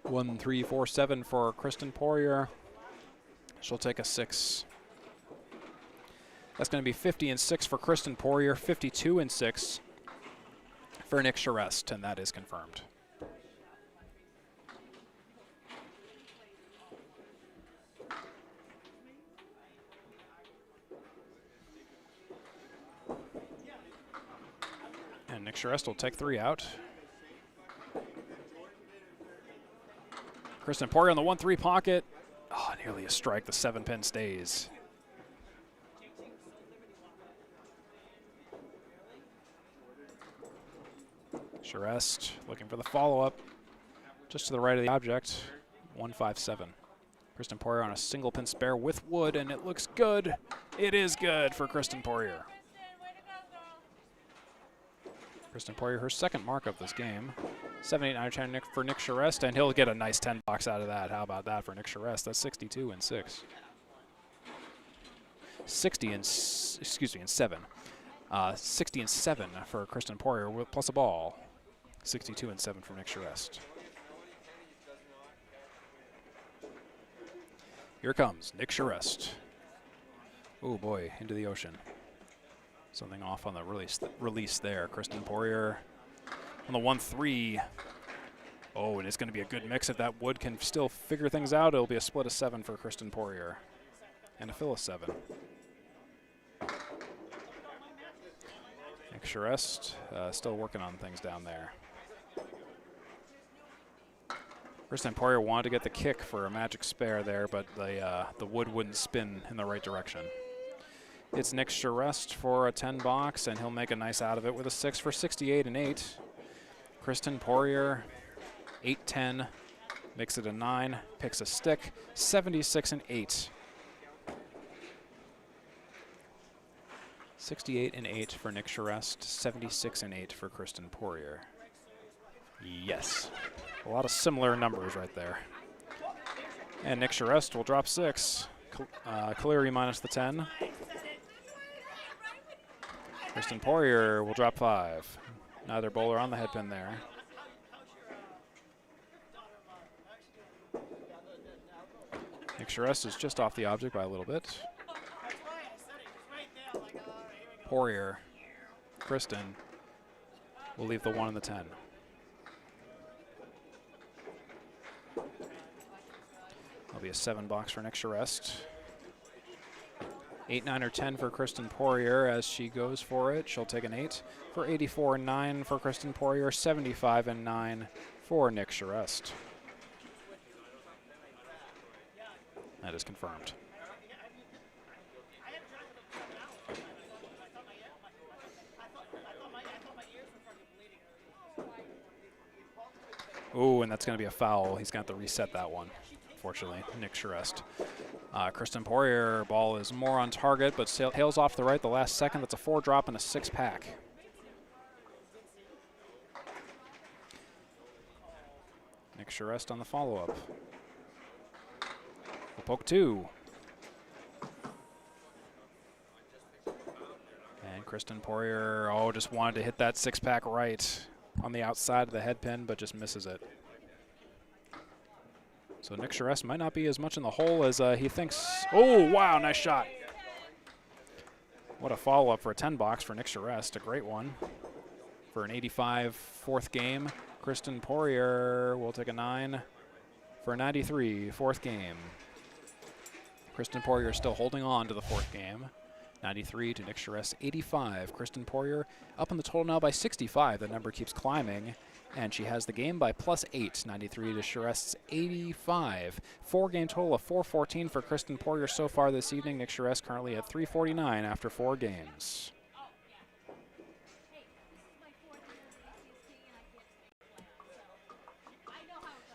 1, 3, 4, 7 for Kristen Poirier. She'll take a 6. That's going to be 50 and 6 for Kristen Poirier, 52 and 6 for Nick Charest, and that is confirmed. And Nick Charest will take 3 out. Kristen Poirier on the 1-3 pocket. Oh, nearly a strike. The 7-pin stays. Charest looking for the follow-up. Just to the right of the object. 1-5-7. Kristen Poirier on a single pin spare with wood, and it looks good. It is good for Kristen Poirier. Kristen Poirier, her second mark of this game. 7, 8, 9, 10 for Nick Charest, and he'll get a nice 10 box out of that. How about that for Nick Charest? That's 62 and 6. 60 and 7. 60 and 7 for Kristen Poirier plus a ball. 62 and 7 for Nick Charest. Here comes Nick Charest. Oh boy, into the ocean. Something off on the release there. Kristen Poirier on the 1-3. Oh, and it's going to be a good mix. If that wood can still figure things out, it'll be a split of 7 for Kristen Poirier. And a fill of 7. Nick Charest still working on things down there. Kristen Poirier wanted to get the kick for a magic spare there, but the wood wouldn't spin in the right direction. It's Nick Charest for a 10 box, and he'll make a nice out of it with a 6 for 68 and 8. Kristen Poirier, 8-10, makes it a 9, picks a stick, 76 and 8. 68 and 8 for Nick Charest, 76 and 8 for Kristen Poirier. Yes, a lot of similar numbers right there. And Nick Charest will drop 6. Cleary minus the 10. Kristen Poirier will drop 5. Neither bowler on the headpin there. Nick Charest is just off the object by a little bit. Poirier, Kristen will leave the 1 and the 10. That'll be a 7 box for Nick Charest. 8, 9, or 10 for Kristen Poirier as she goes for it. She'll take an 8 for 84 and 9 for Kristen Poirier, 75 and 9 for Nick Charest. That is confirmed. Oh, and that's going to be a foul. He's going to have to reset that one, unfortunately. Nick Charest. Kristen Poirier, ball is more on target, but tails off the right the last second. That's a 4-drop and a 6-pack. Nick Charest on the follow-up. We'll poke 2. And Kristen Poirier, just wanted to hit that 6-pack right on the outside of the head pin, but just misses it. So Nick Charest might not be as much in the hole as he thinks. Oh, wow, nice shot. What a follow-up for a 10-box for Nick Charest, a great one. For an 85 fourth game, Kristen Poirier will take a 9 for a 93 fourth game. Kristen Poirier still holding on to the 4th game. 93 to Nick Charest, 85. Kristen Poirier up in the total now by 65. The number keeps climbing, and she has the game by +8. 93 to Charest's 85. 4-game total of 414 for Kristen Poirier so far this evening. Nick Charest currently at 349 after 4 games.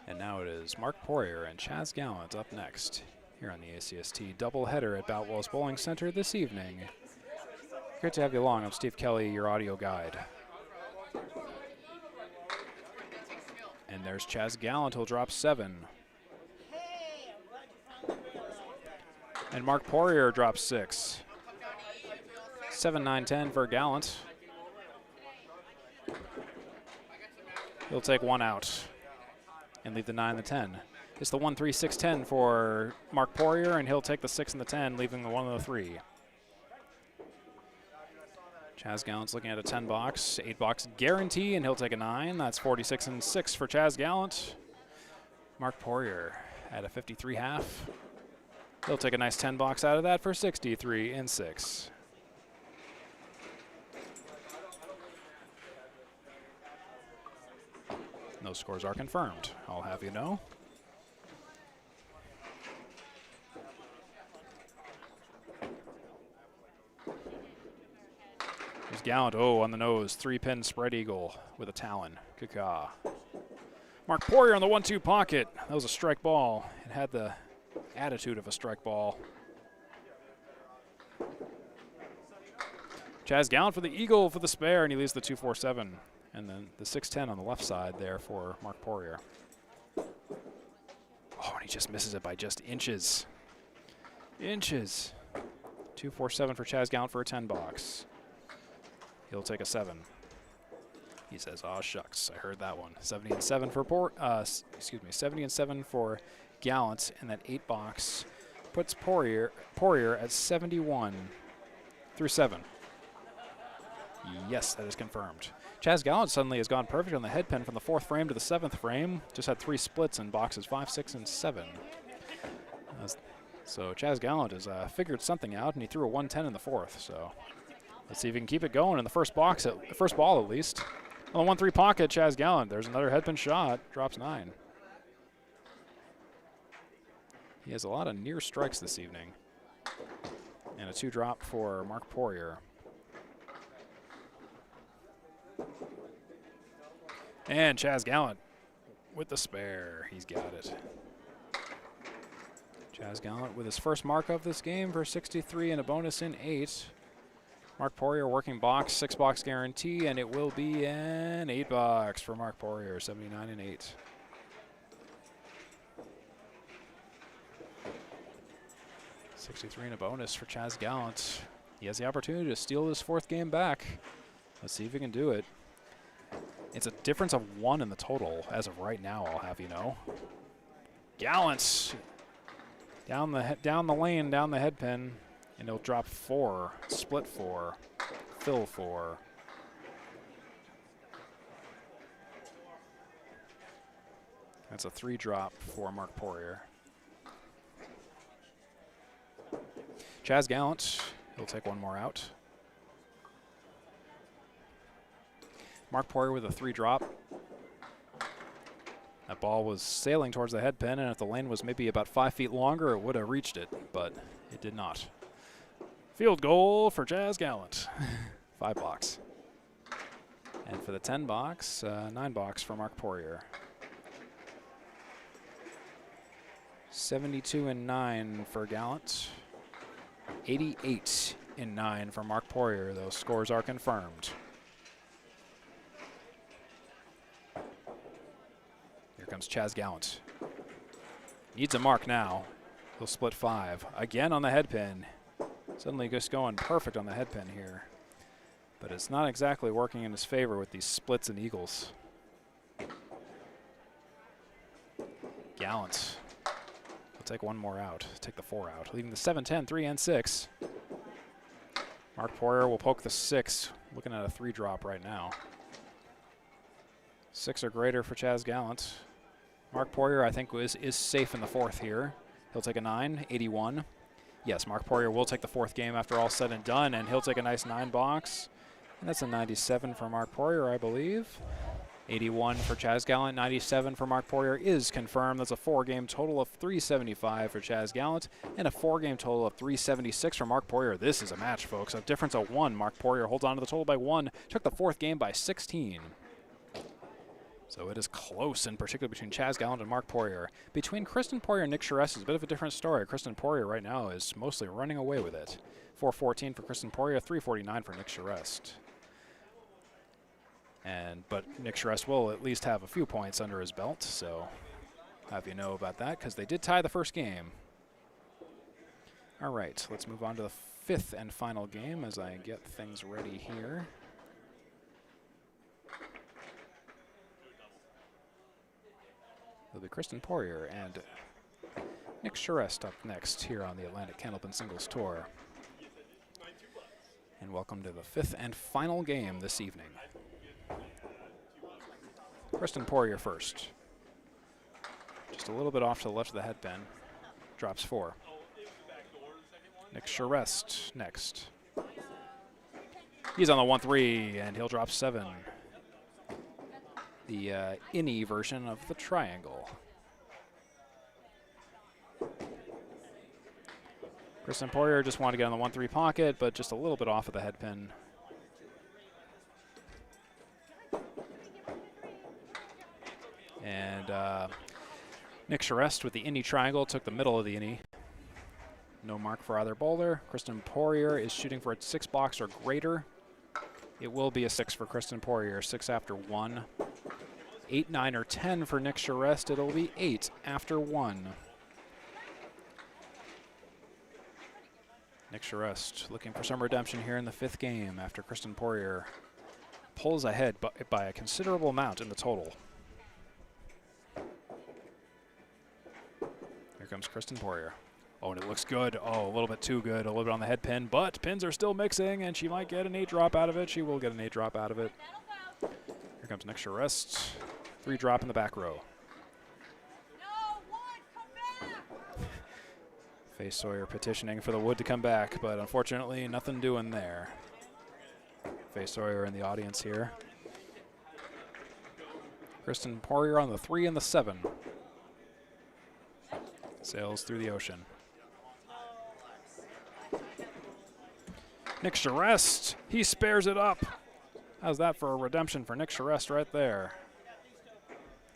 And now it is Marc Poirier and Chaz Gallant up next here on the ACST doubleheader at Boutwell's Bowling Center this evening. Great to have you along. I'm Steve Kelly, your audio guide. And there's Chaz Gallant. He'll drop 7. And Marc Poirier drops 6. 7, 9, 10 for Gallant. He'll take 1 out and leave the 9 and the 10. It's the 1, 3, 6, 10 for Marc Poirier, and he'll take the 6 and the 10, leaving the 1 and the 3. Chaz Gallant's looking at a 10-box, 8-box guarantee, and he'll take a 9. That's 46 and 6 for Chaz Gallant. Marc Poirier at a 53 half. He'll take a nice 10-box out of that for 63 and 6. Those scores are confirmed, I'll have you know. Here's Gallant, on the nose, 3-pin spread eagle with a talon. Caca. Marc Poirier on the 1-2 pocket. That was a strike ball. It had the attitude of a strike ball. Chaz Gallant for the eagle for the spare, and he leaves the 2-4-7. And then the 6-10 on the left side there for Marc Poirier. And he just misses it by just inches. 2-4-7 for Chaz Gallant for a 10-box. He'll take a 7. He says, "Oh shucks, I heard that one." 70 and 7 for 70 and 7 for Gallant, and that 8-box puts Poirier at 71 through 7. Yes, that is confirmed. Chaz Gallant suddenly has gone perfect on the head pin from the 4th frame to the 7th frame. Just had 3 splits in boxes 5, 6, and 7. So Chaz Gallant has figured something out, and he threw a 110 in the 4th. So let's see if he can keep it going in the first box, the first ball at least. On the 1-3 pocket, Chaz Gallant. There's another head pin shot. Drops 9. He has a lot of near strikes this evening. And a 2-drop for Marc Poirier. And Chaz Gallant with the spare. He's got it. Chaz Gallant with his first mark of this game for 63 and a bonus in 8. Marc Poirier working box, 6-box guarantee, and it will be an 8-box for Marc Poirier, 79 and 8. $63 and a bonus for Chaz Gallant. He has the opportunity to steal this 4th game back. Let's see if he can do it. It's a difference of 1 in the total as of right now, I'll have you know. Gallant down the lane, down the head pin, and he'll drop 4, split 4, fill 4. That's a 3-drop for Marc Poirier. Chaz Gallant, he'll take 1 more out. Marc Poirier with a 3-drop. That ball was sailing towards the head pin, and if the lane was maybe about 5 feet longer, it would have reached it, but it did not. Field goal for Chaz Gallant. 5-box. And for the 10-box, 9-box for Marc Poirier. 72-9 for Gallant. 88-9 for Marc Poirier. Those scores are confirmed. Here comes Chaz Gallant. Needs a mark now. He'll split 5. Again on the head pin. Suddenly just going perfect on the head pin here. But it's not exactly working in his favor with these splits and eagles. Gallant. We'll take one more out. Take the 4 out, leaving the 7-10, 3 and 6. Marc Poirier will poke the 6. Looking at a 3 drop right now. 6 or greater for Chaz Gallant. Marc Poirier, I think, is safe in the 4th here. He'll take a 9, 81. Yes, Marc Poirier will take the 4th game after all said and done, and he'll take a nice 9 box. And that's a 97 for Marc Poirier, I believe. 81 for Chaz Gallant, 97 for Marc Poirier is confirmed. That's a 4-game total of 375 for Chaz Gallant and a 4-game total of 376 for Marc Poirier. This is a match, folks. A difference of 1. Marc Poirier holds on to the total by 1. Took the 4th game by 16. So it is close, in particular between Chaz Gallant and Marc Poirier. Between Kristen Poirier and Nick Charest is a bit of a different story. Kristen Poirier right now is mostly running away with it. 414 for Kristen Poirier, 349 for Nick Charest. But Nick Charest will at least have a few points under his belt, so have you know about that, because they did tie the 1st game. All right, let's move on to the 5th and final game as I get things ready here. It'll be Kristen Poirier and Nick Charest up next here on the Atlantic Candlepin Singles Tour. And welcome to the 5th and final game this evening. Kristen Poirier first. Just a little bit off to the left of the head pin. Drops 4. Nick Charest next. He's on the 1-3, and he'll drop 7. The innie version of the triangle. Kristen Poirier just wanted to get on the 1-3 pocket, but just a little bit off of the head pin. And Nick Charest with the innie triangle took the middle of the innie. No mark for either bowler. Kristen Poirier is shooting for a 6 box or greater. It will be a 6 for Kristen Poirier, 6 after 1. 8, 9, or 10 for Nick Charest. It'll be 8 after 1. Nick Charest looking for some redemption here in the 5th game after Kristen Poirier pulls ahead by a considerable amount in the total. Here comes Kristen Poirier. Oh, and it looks good. Oh, a little bit too good. A little bit on the head pin, but pins are still mixing, and she might get an 8 drop out of it. She will get an 8 drop out of it. Here comes Nick Charest. 3 drop in the back row. Faye Sawyer petitioning for the wood to come back, but unfortunately nothing doing there. Faye Sawyer in the audience here. Kristen Poirier on the 3 and the 7. Sails through the ocean. Nick Charest, he spares it up. How's that for a redemption for Nick Charest right there?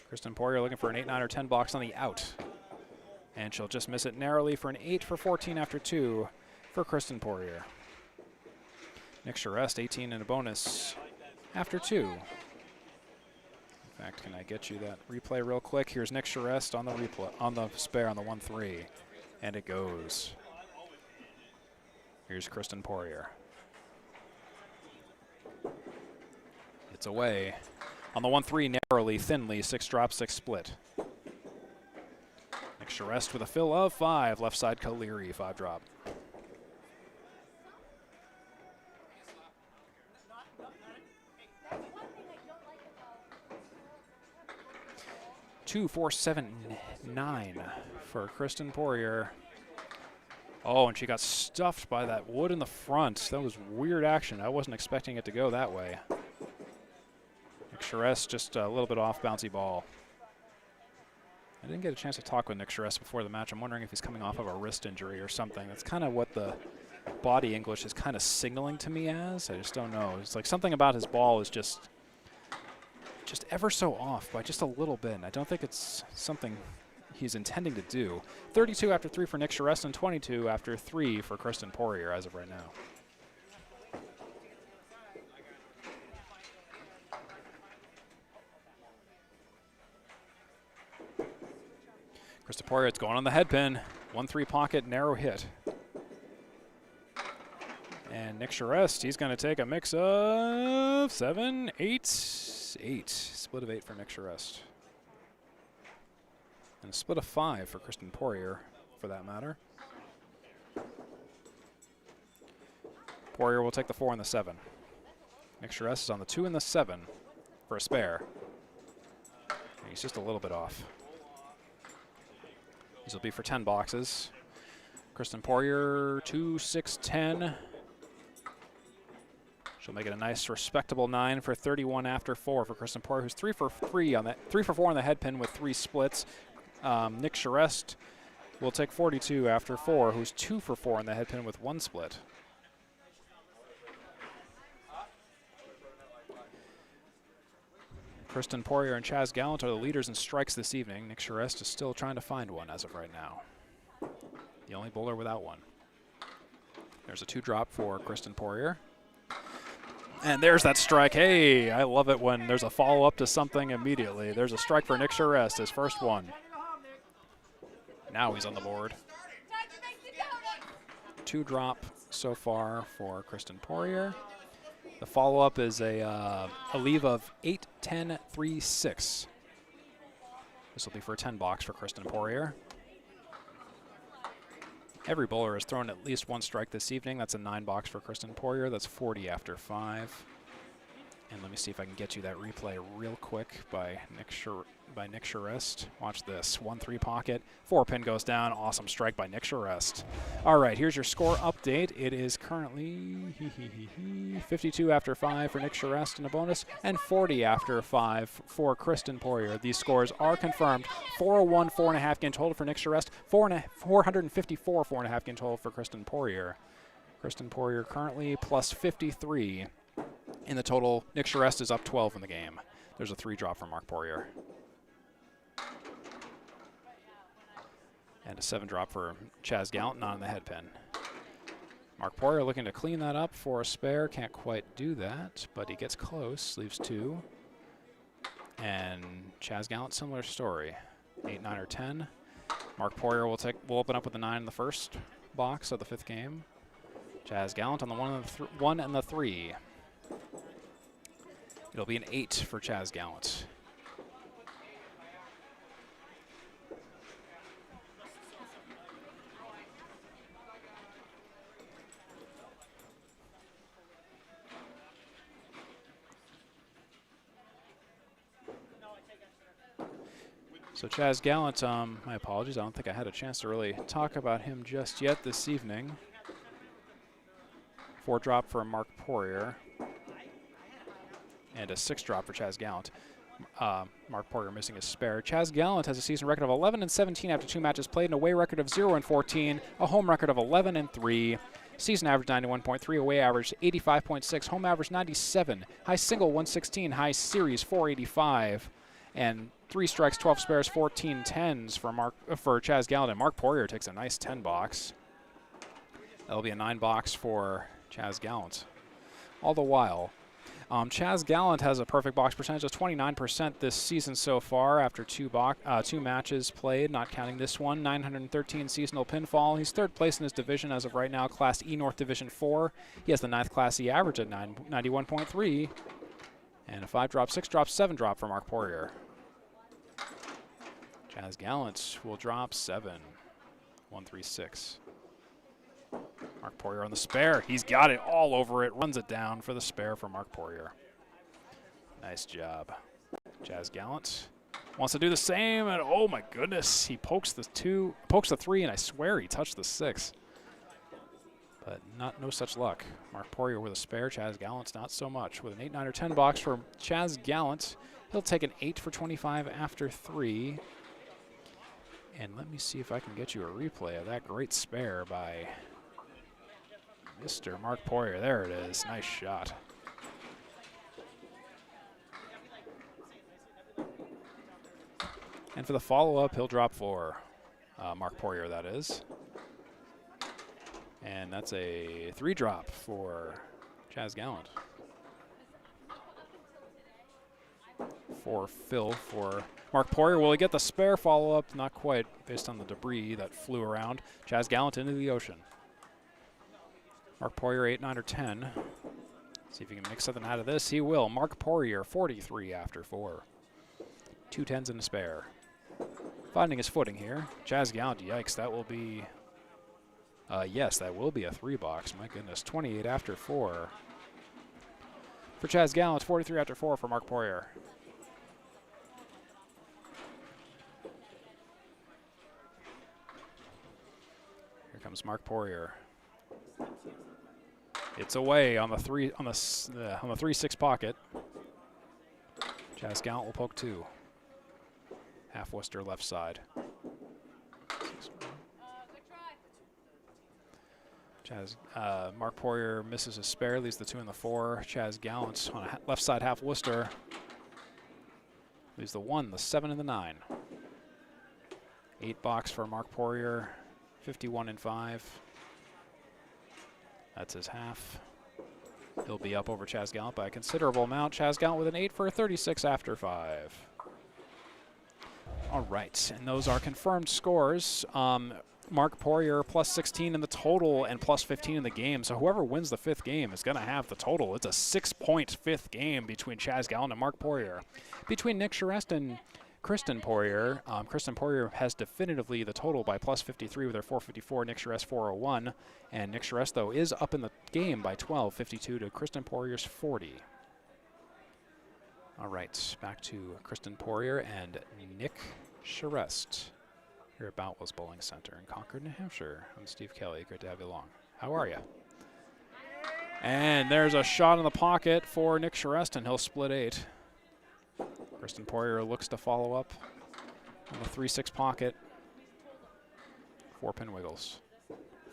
Kristen Poirier looking for an 8, 9, or 10 box on the out. And she'll just miss it narrowly for an 8 for 14 after 2 for Kristen Poirier. Nick Charest, 18 and a bonus after 2. In fact, can I get you that replay real quick? Here's Nick Charest on the replay, on the spare on the 1-3, and it goes. Here's Kristen Poirier. It's away. On the 1-3, narrowly, thinly, 6 drop, 6 split. Nick Charest with a fill of 5. Left side Kaleri, 5 drop. Two, 4, 7, 9 for Kristen Poirier. Oh, and she got stuffed by that wood in the front. That was weird action. I wasn't expecting it to go that way. Nick Charest just a little bit off bouncy ball. I didn't get a chance to talk with Nick Charest before the match. I'm wondering if he's coming off of a wrist injury or something. That's kind of what the body English is kind of signaling to me as. I just don't know. It's like something about his ball is just ever so off by just a little bit. And I don't think it's something he's intending to do. 32 after 3 for Nick Charest and 22 after 3 for Kristen Poirier as of right now. Kristen Poirier, it's going on the head pin. 1-3 pocket, narrow hit. And Nick Charest, he's going to take a mix of 7, 8, 8. Split of 8 for Nick Charest. And a split of 5 for Kristen Poirier, for that matter. Poirier will take the 4 and the 7. Nick Charest is on the 2 and the 7 for a spare. And he's just a little bit off. These will be for 10 boxes. Kristen Poirier, 2, 6, 10. She'll make it a nice, respectable 9 for 31 after 4 for Kristen Poirier, who's 3 for 3 on that, 3 for 4 on the head pin with 3 splits. Nick Charest will take 42 after 4, who's 2 for 4 on the head pin with 1 split. Kristen Poirier and Chaz Gallant are the leaders in strikes this evening. Nick Charest is still trying to find one as of right now. The only bowler without one. There's a 2-drop for Kristen Poirier. And there's that strike. Hey, I love it when there's a follow-up to something immediately. There's a strike for Nick Charest, his first one. Now he's on the board. 2-drop so far for Kristen Poirier. The follow-up is a leave of 8, 10, 3, 6. This will be for a 10 box for Kristen Poirier. Every bowler has thrown at least 1 strike this evening. That's a 9 box for Kristen Poirier. That's 40 after 5. And let me see if I can get you that replay real quick by Nick Charest. Watch this. 1-3 pocket. 4-pin goes down. Awesome strike by Nick Charest. All right, here's your score update. It is currently 52 after 5 for Nick Charest and a bonus, and 40 after 5 for Kristen Poirier. These scores are confirmed. 401, 4.5 game total for Nick Charest. 454, 4.5 game total for Kristen Poirier. Kristen Poirier currently plus 53. In the total, Nick Charest is up 12 in the game. There's a 3-drop from Marc Poirier. And a 7-drop for Chaz Gallant, not on the head pin. Marc Poirier looking to clean that up for a spare. Can't quite do that, but he gets close. Leaves 2. And Chaz Gallant, similar story. 8, 9, or 10. Marc Poirier will open up with the 9 in the first box of the 5th game. Chaz Gallant on the 1 and the 3. It'll be an 8 for Chaz Gallant. So Chaz Gallant, my apologies, I don't think I had a chance to really talk about him just yet this evening. 4-drop for Marc Poirier. And a 6-drop for Chaz Gallant. Marc Poirier missing his spare. Chaz Gallant has a season record of 11-17 after 2 matches played, and a away record of 0-14, a home record of 11-3. Season average 91.3, away average 85.6, home average 97, high single 116, high series 485, and 3 strikes, 12 spares, 14 tens for Chaz Gallant. And Marc Poirier takes a nice 10 box. That'll be a 9 box for Chaz Gallant. All the while, Chaz Gallant has a perfect box percentage of 29% this season so far after 2 matches played, not counting this one. 913 seasonal pinfall. He's 3rd place in his division as of right now, Class E North Division 4. He has the 9th Class E average at 91.3. And a 5-drop, 6-drop, 7-drop for Marc Poirier. Chaz Gallant will drop 7. 1-3-6. Marc Poirier on the spare. He's got it all over it. Runs it down for the spare for Marc Poirier. Nice job. Chaz Gallant wants to do the same, and oh my goodness, he pokes the 3, and I swear he touched the 6. But no such luck. Marc Poirier with a spare. Chaz Gallant not so much. With an 8, 9, or 10 box for Chaz Gallant, he'll take an 8 for 25 after 3. And let me see if I can get you a replay of that great spare by Mr. Marc Poirier. There it is. Nice shot. And for the follow-up, he'll drop 4. Marc Poirier, that is. And that's a 3 drop for Chaz Gallant. 4 fill for Marc Poirier. Will he get the spare follow-up? Not quite, based on the debris that flew around. Chaz Gallant into the ocean. Marc Poirier 8, 9, or 10. See if he can make something out of this. He will. Marc Poirier 43 after 4. 2 10s and a spare. Finding his footing here. Chaz Gallant, yikes, that will be... yes, that will be a 3 box. My goodness, 28 after 4. For Chaz Gallant, 43 after 4 for Marc Poirier. Here comes Marc Poirier. It's away on the 3-6 pocket. Chaz Gallant will poke 2. Half Worcester left side. Marc Poirier misses a spare, leaves the 2 and the 4. Chaz Gallant on a left side half Worcester. Leaves the 1, the 7, and the 9. 8 box for Marc Poirier. 51 and 5. That's his half. He'll be up over Chaz Gallant by a considerable amount. Chaz Gallant with an 8 for a 36 after 5. All right, and those are confirmed scores. Marc Poirier plus 16 in the total and plus 15 in the game. So whoever wins the 5th game is going to have the total. It's a 6-point 5th game between Chaz Gallant and Marc Poirier. Between Nick Charest and Kristen Poirier, Kristen Poirier has definitively the total by plus 53 with her 454, Nick Charest 401. And Nick Charest, though, is up in the game by 12, 52 to Kristen Poirier's 40. All right, back to Kristen Poirier and Nick Charest here at Boutwell's Bowling Center in Concord, New Hampshire. I'm Steve Kelly. Great to have you along. How are you? And there's a shot in the pocket for Nick Charest, and he'll split 8. Kristen Poirier looks to follow up on the 3-6 pocket. 4 pin wiggles.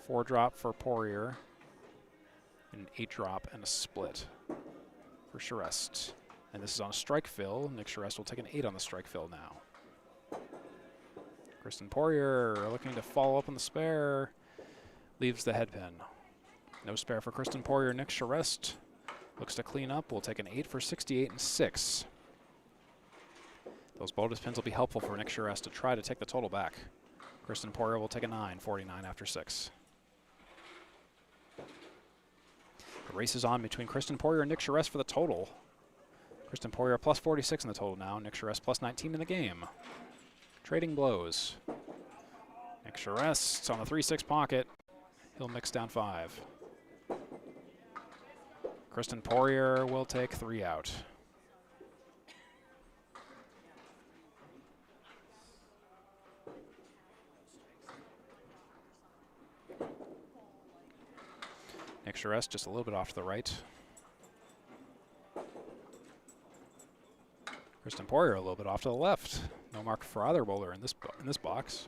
4 drop for Poirier, an 8 drop and a split for Charest. And this is on a strike fill. Nick Charest will take an 8 on the strike fill now. Kristen Poirier looking to follow up on the spare. Leaves the head pin. No spare for Kristen Poirier. Nick Charest looks to clean up. We'll take an 8 for 68 and 6. Those bonus pins will be helpful for Nick Charest to try to take the total back. Kristen Poirier will take a 9, 49 after 6. The race is on between Kristen Poirier and Nick Charest for the total. Kristen Poirier plus 46 in the total now. Nick Charest plus 19 in the game. Trading blows. Nick Charest on the 3-6 pocket. He'll mix down 5. Kristen Poirier will take 3 out. Nick Charest just a little bit off to the right. Kristen Poirier a little bit off to the left. No mark for either bowler in this box.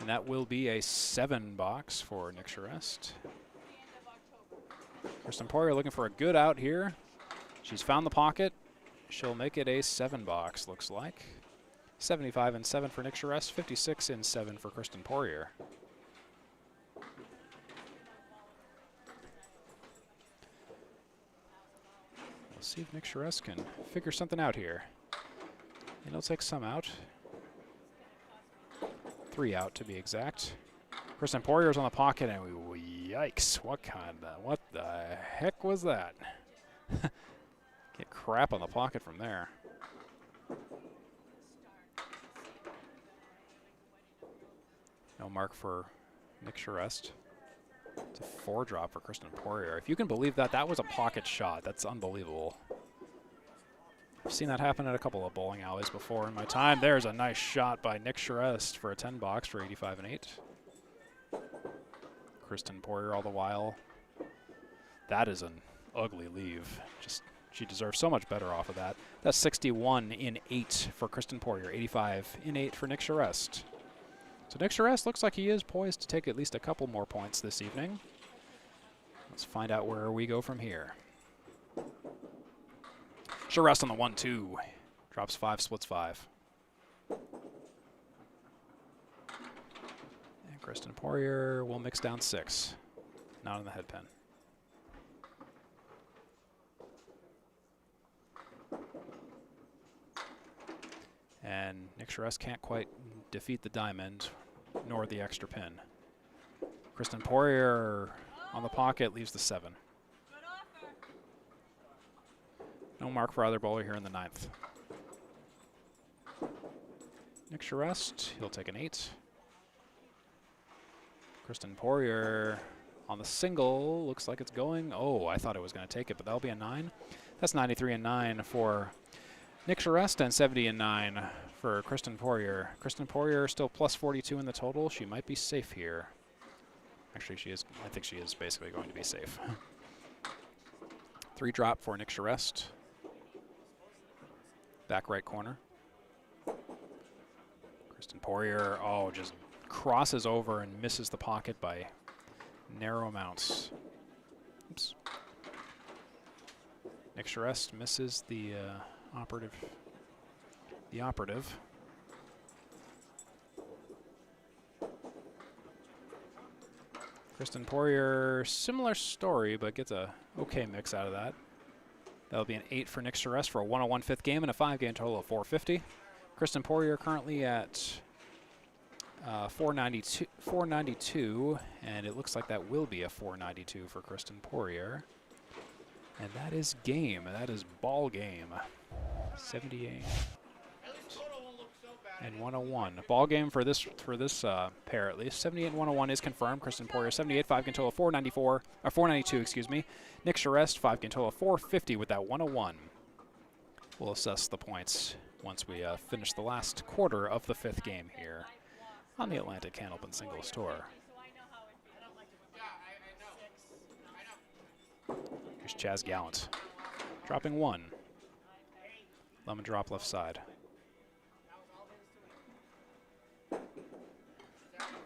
And that will be a 7 box for Nick Charest. Kristen Poirier looking for a good out here. She's found the pocket. She'll make it a 7 box, looks like. 75 and 7 for Nick Charest, 56 and 7 for Kristen Poirier. We'll see if Nick Charest can figure something out here. And he'll take some out. 3 out to be exact. Kristen Poirier's on the pocket, and yikes! What the heck was that? Get crap on the pocket from there. No mark for Nick Charest. It's a 4 drop for Kristen Poirier. If you can believe that, that was a pocket shot. That's unbelievable. I've seen that happen at a couple of bowling alleys before in my time. There's a nice shot by Nick Charest for a 10 box for 85 and 8. Kristen Poirier all the while. That is an ugly leave. She deserves so much better off of that. That's 61 in 8 for Kristen Poirier. 85 in 8 for Nick Charest. So Nick Charest looks like he is poised to take at least a couple more points this evening. Let's find out where we go from here. Charest on the 1-2. Drops 5, splits 5. And Kristen Poirier will mix down 6. Not in the head pin. And Nick Charest can't quite defeat the diamond, nor the extra pin. Kristen Poirier on the pocket leaves the 7. No mark for either bowler here in the 9th. Nick Charest, he'll take an 8. Kristen Poirier on the single, looks like it's going. Oh, I thought it was going to take it, but that'll be a 9. That's 93 and 9 for Nick Charest and 70 and 9 for Kristen Poirier. Kristen Poirier still plus 42 in the total. She might be safe here. Actually, she is. I think she is basically going to be safe. 3 drop for Nick Charest. Back right corner. Kristen Poirier, oh, just crosses over and misses the pocket by narrow amounts. Oops. Nick Charest misses the operative. Kristen Poirier, similar story, but gets a okay mix out of that. That'll be an 8 for Nick Charest for a 101 fifth game and a 5-game total of 450. Kristen Poirier currently at 492, and it looks like that will be a 492 for Kristen Poirier. And that is game. That is ball game. 78 and 101. Ball game for this pair at least. 78 and 101 is confirmed. Kristen Poirier 78, 5-game total of 492, excuse me. Nick Charest 5-game total of 450 with that 101. We'll assess the points once we finish the last quarter of the 5th game here on the Atlantic Candlepin Singles Tour. Here's Chaz Gallant, dropping 1. Lemon drop left side.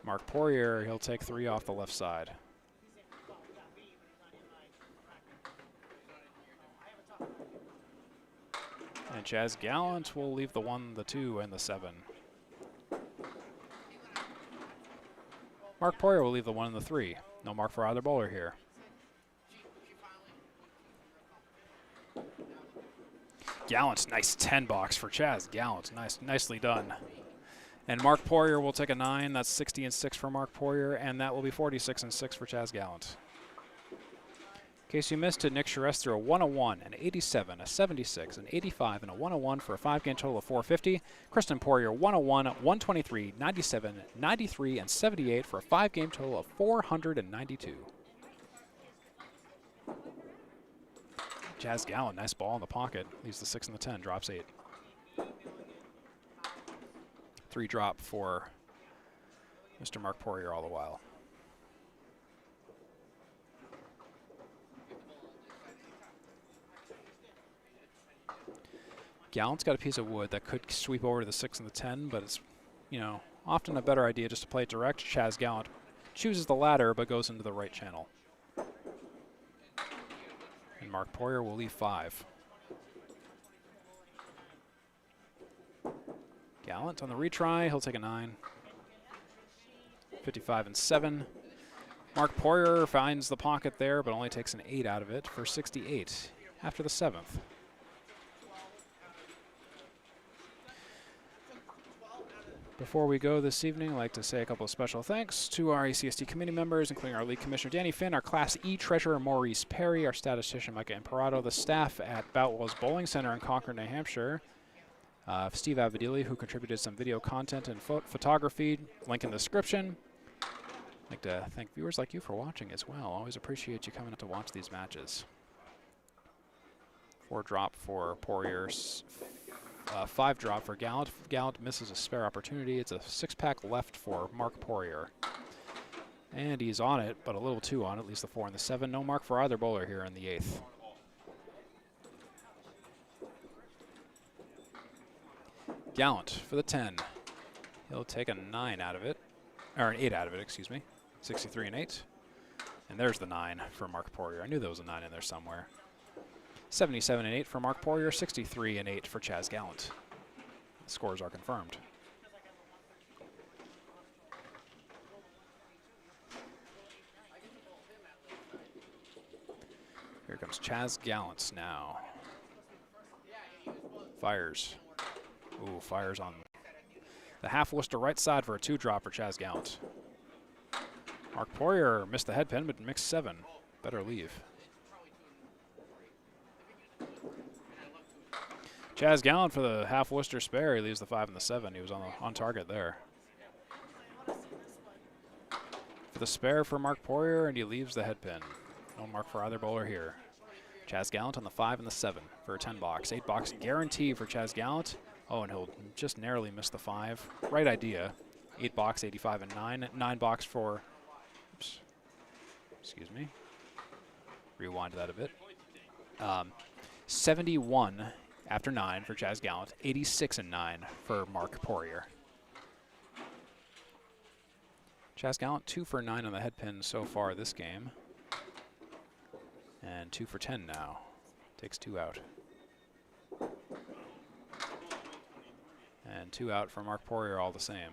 Marc Poirier, he'll take 3 off the left side. And Chaz Gallant will leave the 1, the 2, and the 7. Marc Poirier will leave the 1 and the 3. No mark for either bowler here. Gallant, nice 10 box for Chaz Gallant. Nicely done. And Marc Poirier will take a 9. That's 60 and 6 for Marc Poirier, and that will be 46 and 6 for Chaz Gallant. In case you missed it, Nick Charest threw a 101, an 87, a 76, an 85, and a 101 for a 5-game total of 450. Kristen Poirier 101, 123, 97, 93, and 78 for a 5-game total of 492. Chaz Gallant, nice ball in the pocket. Leaves the 6 and the 10, drops 8. 3 drop for Mr. Marc Poirier all the while. Gallant's got a piece of wood that could sweep over to the 6 and the 10, but it's, you know, often a better idea just to play it direct. Chaz Gallant chooses the latter, but goes into the right channel. And Marc Poirier will leave 5. Gallant on the retry, he'll take a 9. 55 and 7. Marc Poirier finds the pocket there, but only takes an 8 out of it for 68 after the 7th. Before we go this evening, I'd like to say a couple of special thanks to our ACST committee members, including our league commissioner Danny Finn, our Class E treasurer Maurice Perry, our statistician Micah Imperato, the staff at Boutwell's Bowling Center in Concord, New Hampshire, Steve Avedili, who contributed some video content and photography, link in the description. I'd like to thank viewers like you for watching as well. Always appreciate you coming out to watch these matches. 4 drop for Poirier's. 5 drop for Gallant. Gallant misses a spare opportunity. It's a 6-pack left for Marc Poirier. And he's on it, but a little too on it, leaves the 4 and the 7. No mark for either bowler here in the 8th. Gallant for the 10. He'll take a 9 out of it, or an 8 out of it, excuse me. 63 and 8. And there's the 9 for Marc Poirier. I knew there was a 9 in there somewhere. 77-8 for Marc Poirier, 63-8 for Chaz Gallant. Scores are confirmed. Here comes Chaz Gallant now. Fires. Ooh, fires on the half Worcester right side for a 2-drop for Chaz Gallant. Marc Poirier missed the head pin, but mixed 7. Better leave. Chaz Gallant for the half Worcester spare. He leaves the 5 and the 7. He was on target there. For the spare for Marc Poirier, and he leaves the head pin. No mark for either bowler here. Chaz Gallant on the 5 and the 7 for a 10-box. 8-box guarantee for Chaz Gallant. Oh, and he'll just narrowly miss the 5. Right idea. 8-box, 85 and 9. 9-box for, oops, excuse me. Rewind that a bit. 71 after 9 for Chaz Gallant. 86 and 9 for Marc Poirier. Chaz Gallant 2 for 9 on the head pin so far this game. And 2 for 10 now. Takes 2 out. And 2 out for Marc Poirier all the same.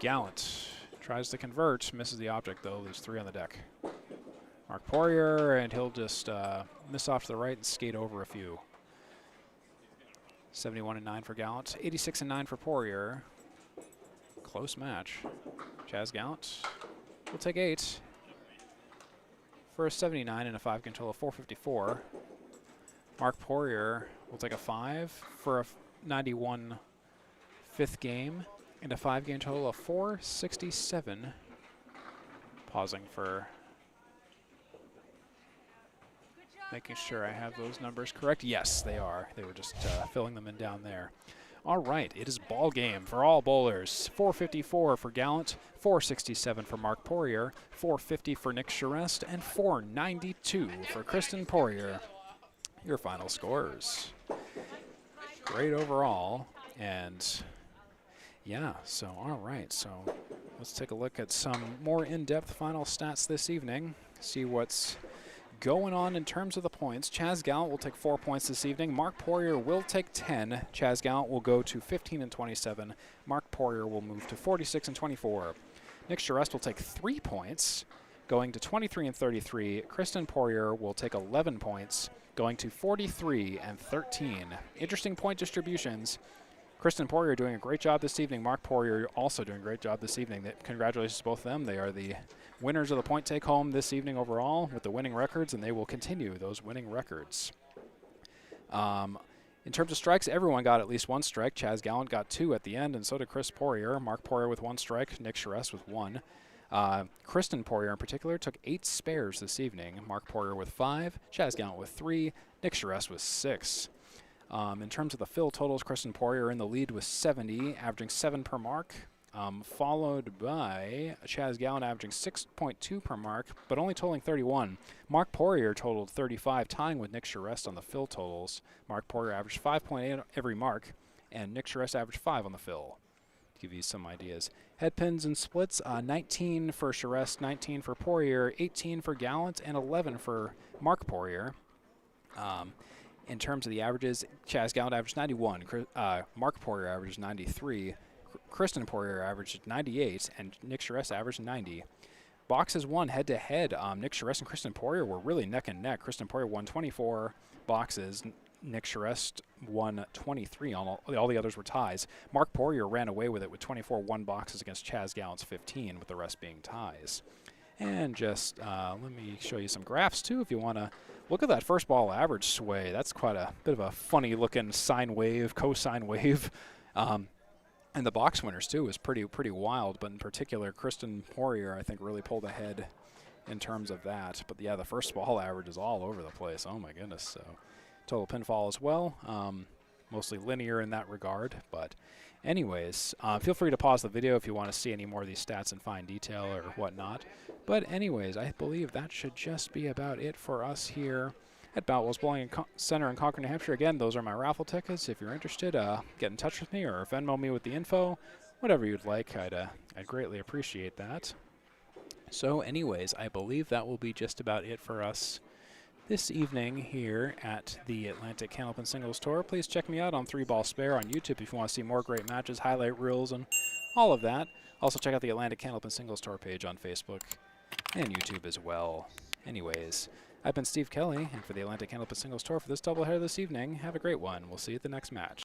Gallant tries to convert, misses the object though, leaves 3 on the deck. Marc Poirier, and he'll just miss off to the right and skate over a few. 71 and 9 for Gallant, 86 and 9 for Poirier. Close match. Chaz Gallant will take 8 for a 79 and a 5-game total of 454. Marc Poirier will take a 5 for a 91 5th game and a 5-game total of 467. Pausing for making sure I have those numbers correct. Yes, they are. They were just filling them in down there. All right, it is ball game for all bowlers. 454 for Gallant, 467 for Marc Poirier, 450 for Nick Charest, and 492 for Kristen Poirier. Your final scores. Great overall, and yeah, so all right, so let's take a look at some more in-depth final stats this evening, see what's going on in terms of the points. Chaz Gallant will take 4 points this evening. Marc Poirier will take 10. Chaz Gallant will go to 15 and 27. Marc Poirier will move to 46 and 24. Nick Charest will take 3 points, going to 23 and 33. Kristen Poirier will take 11 points, going to 43 and 13. Interesting point distributions. Kristen Poirier doing a great job this evening. Marc Poirier also doing a great job this evening. Congratulations to both of them. They are the winners of the point take home this evening overall with the winning records, and they will continue those winning records. In terms of strikes, everyone got at least 1 strike. Chaz Gallant got 2 at the end, and so did Chris Poirier. Marc Poirier with 1 strike, Nick Charest with 1. Kristen Poirier in particular took 8 spares this evening. Marc Poirier with 5, Chaz Gallant with 3, Nick Charest with 6. In terms of the fill totals, Kristen Poirier in the lead with 70, averaging 7 per mark, followed by Chaz Gallant averaging 6.2 per mark, but only totaling 31. Marc Poirier totaled 35, tying with Nick Charest on the fill totals. Marc Poirier averaged 5.8 every mark, and Nick Charest averaged 5 on the fill. To give you some ideas. Head pins and splits, 19 for Charest, 19 for Poirier, 18 for Gallant, and 11 for Marc Poirier. In terms of the averages, Chaz Gallant averaged 91, Marc Poirier averaged 93, Kristen Poirier averaged 98, and Nick Charest averaged 90. Boxes won head-to-head. Nick Charest and Kristen Poirier were really neck and neck. Kristen Poirier won 24 boxes. Nick Charest won 23. All the others were ties. Marc Poirier ran away with it with 24 won boxes against Chaz Gallant's 15, with the rest being ties. And just let me show you some graphs, too, if you want to look at that first ball average sway. That's quite a bit of a funny-looking sine wave, cosine wave. And the box winners, too, is pretty wild. But in particular, Kristen Poirier, I think, really pulled ahead in terms of that. But, yeah, the first ball average is all over the place. Oh, my goodness. So total pinfall as well. Mostly linear in that regard. But anyways, feel free to pause the video if you want to see any more of these stats in fine detail or whatnot. But anyways, I believe that should just be about it for us here at Boutwell's Bowling Center in Concord, New Hampshire. Again, those are my raffle tickets. If you're interested, get in touch with me or Venmo me with the info. Whatever you'd like, I'd greatly appreciate that. So anyways, I believe that will be just about it for us this evening here at the Atlantic Candlepin Singles Tour. Please check me out on 3 Ball Spare on YouTube if you want to see more great matches, highlight reels, and all of that. Also check out the Atlantic Candlepin Singles Tour page on Facebook and YouTube as well. Anyways, I've been Steve Kelly, and for the Atlantic Candlepin Singles Tour for this doubleheader this evening, have a great one. We'll see you at the next match.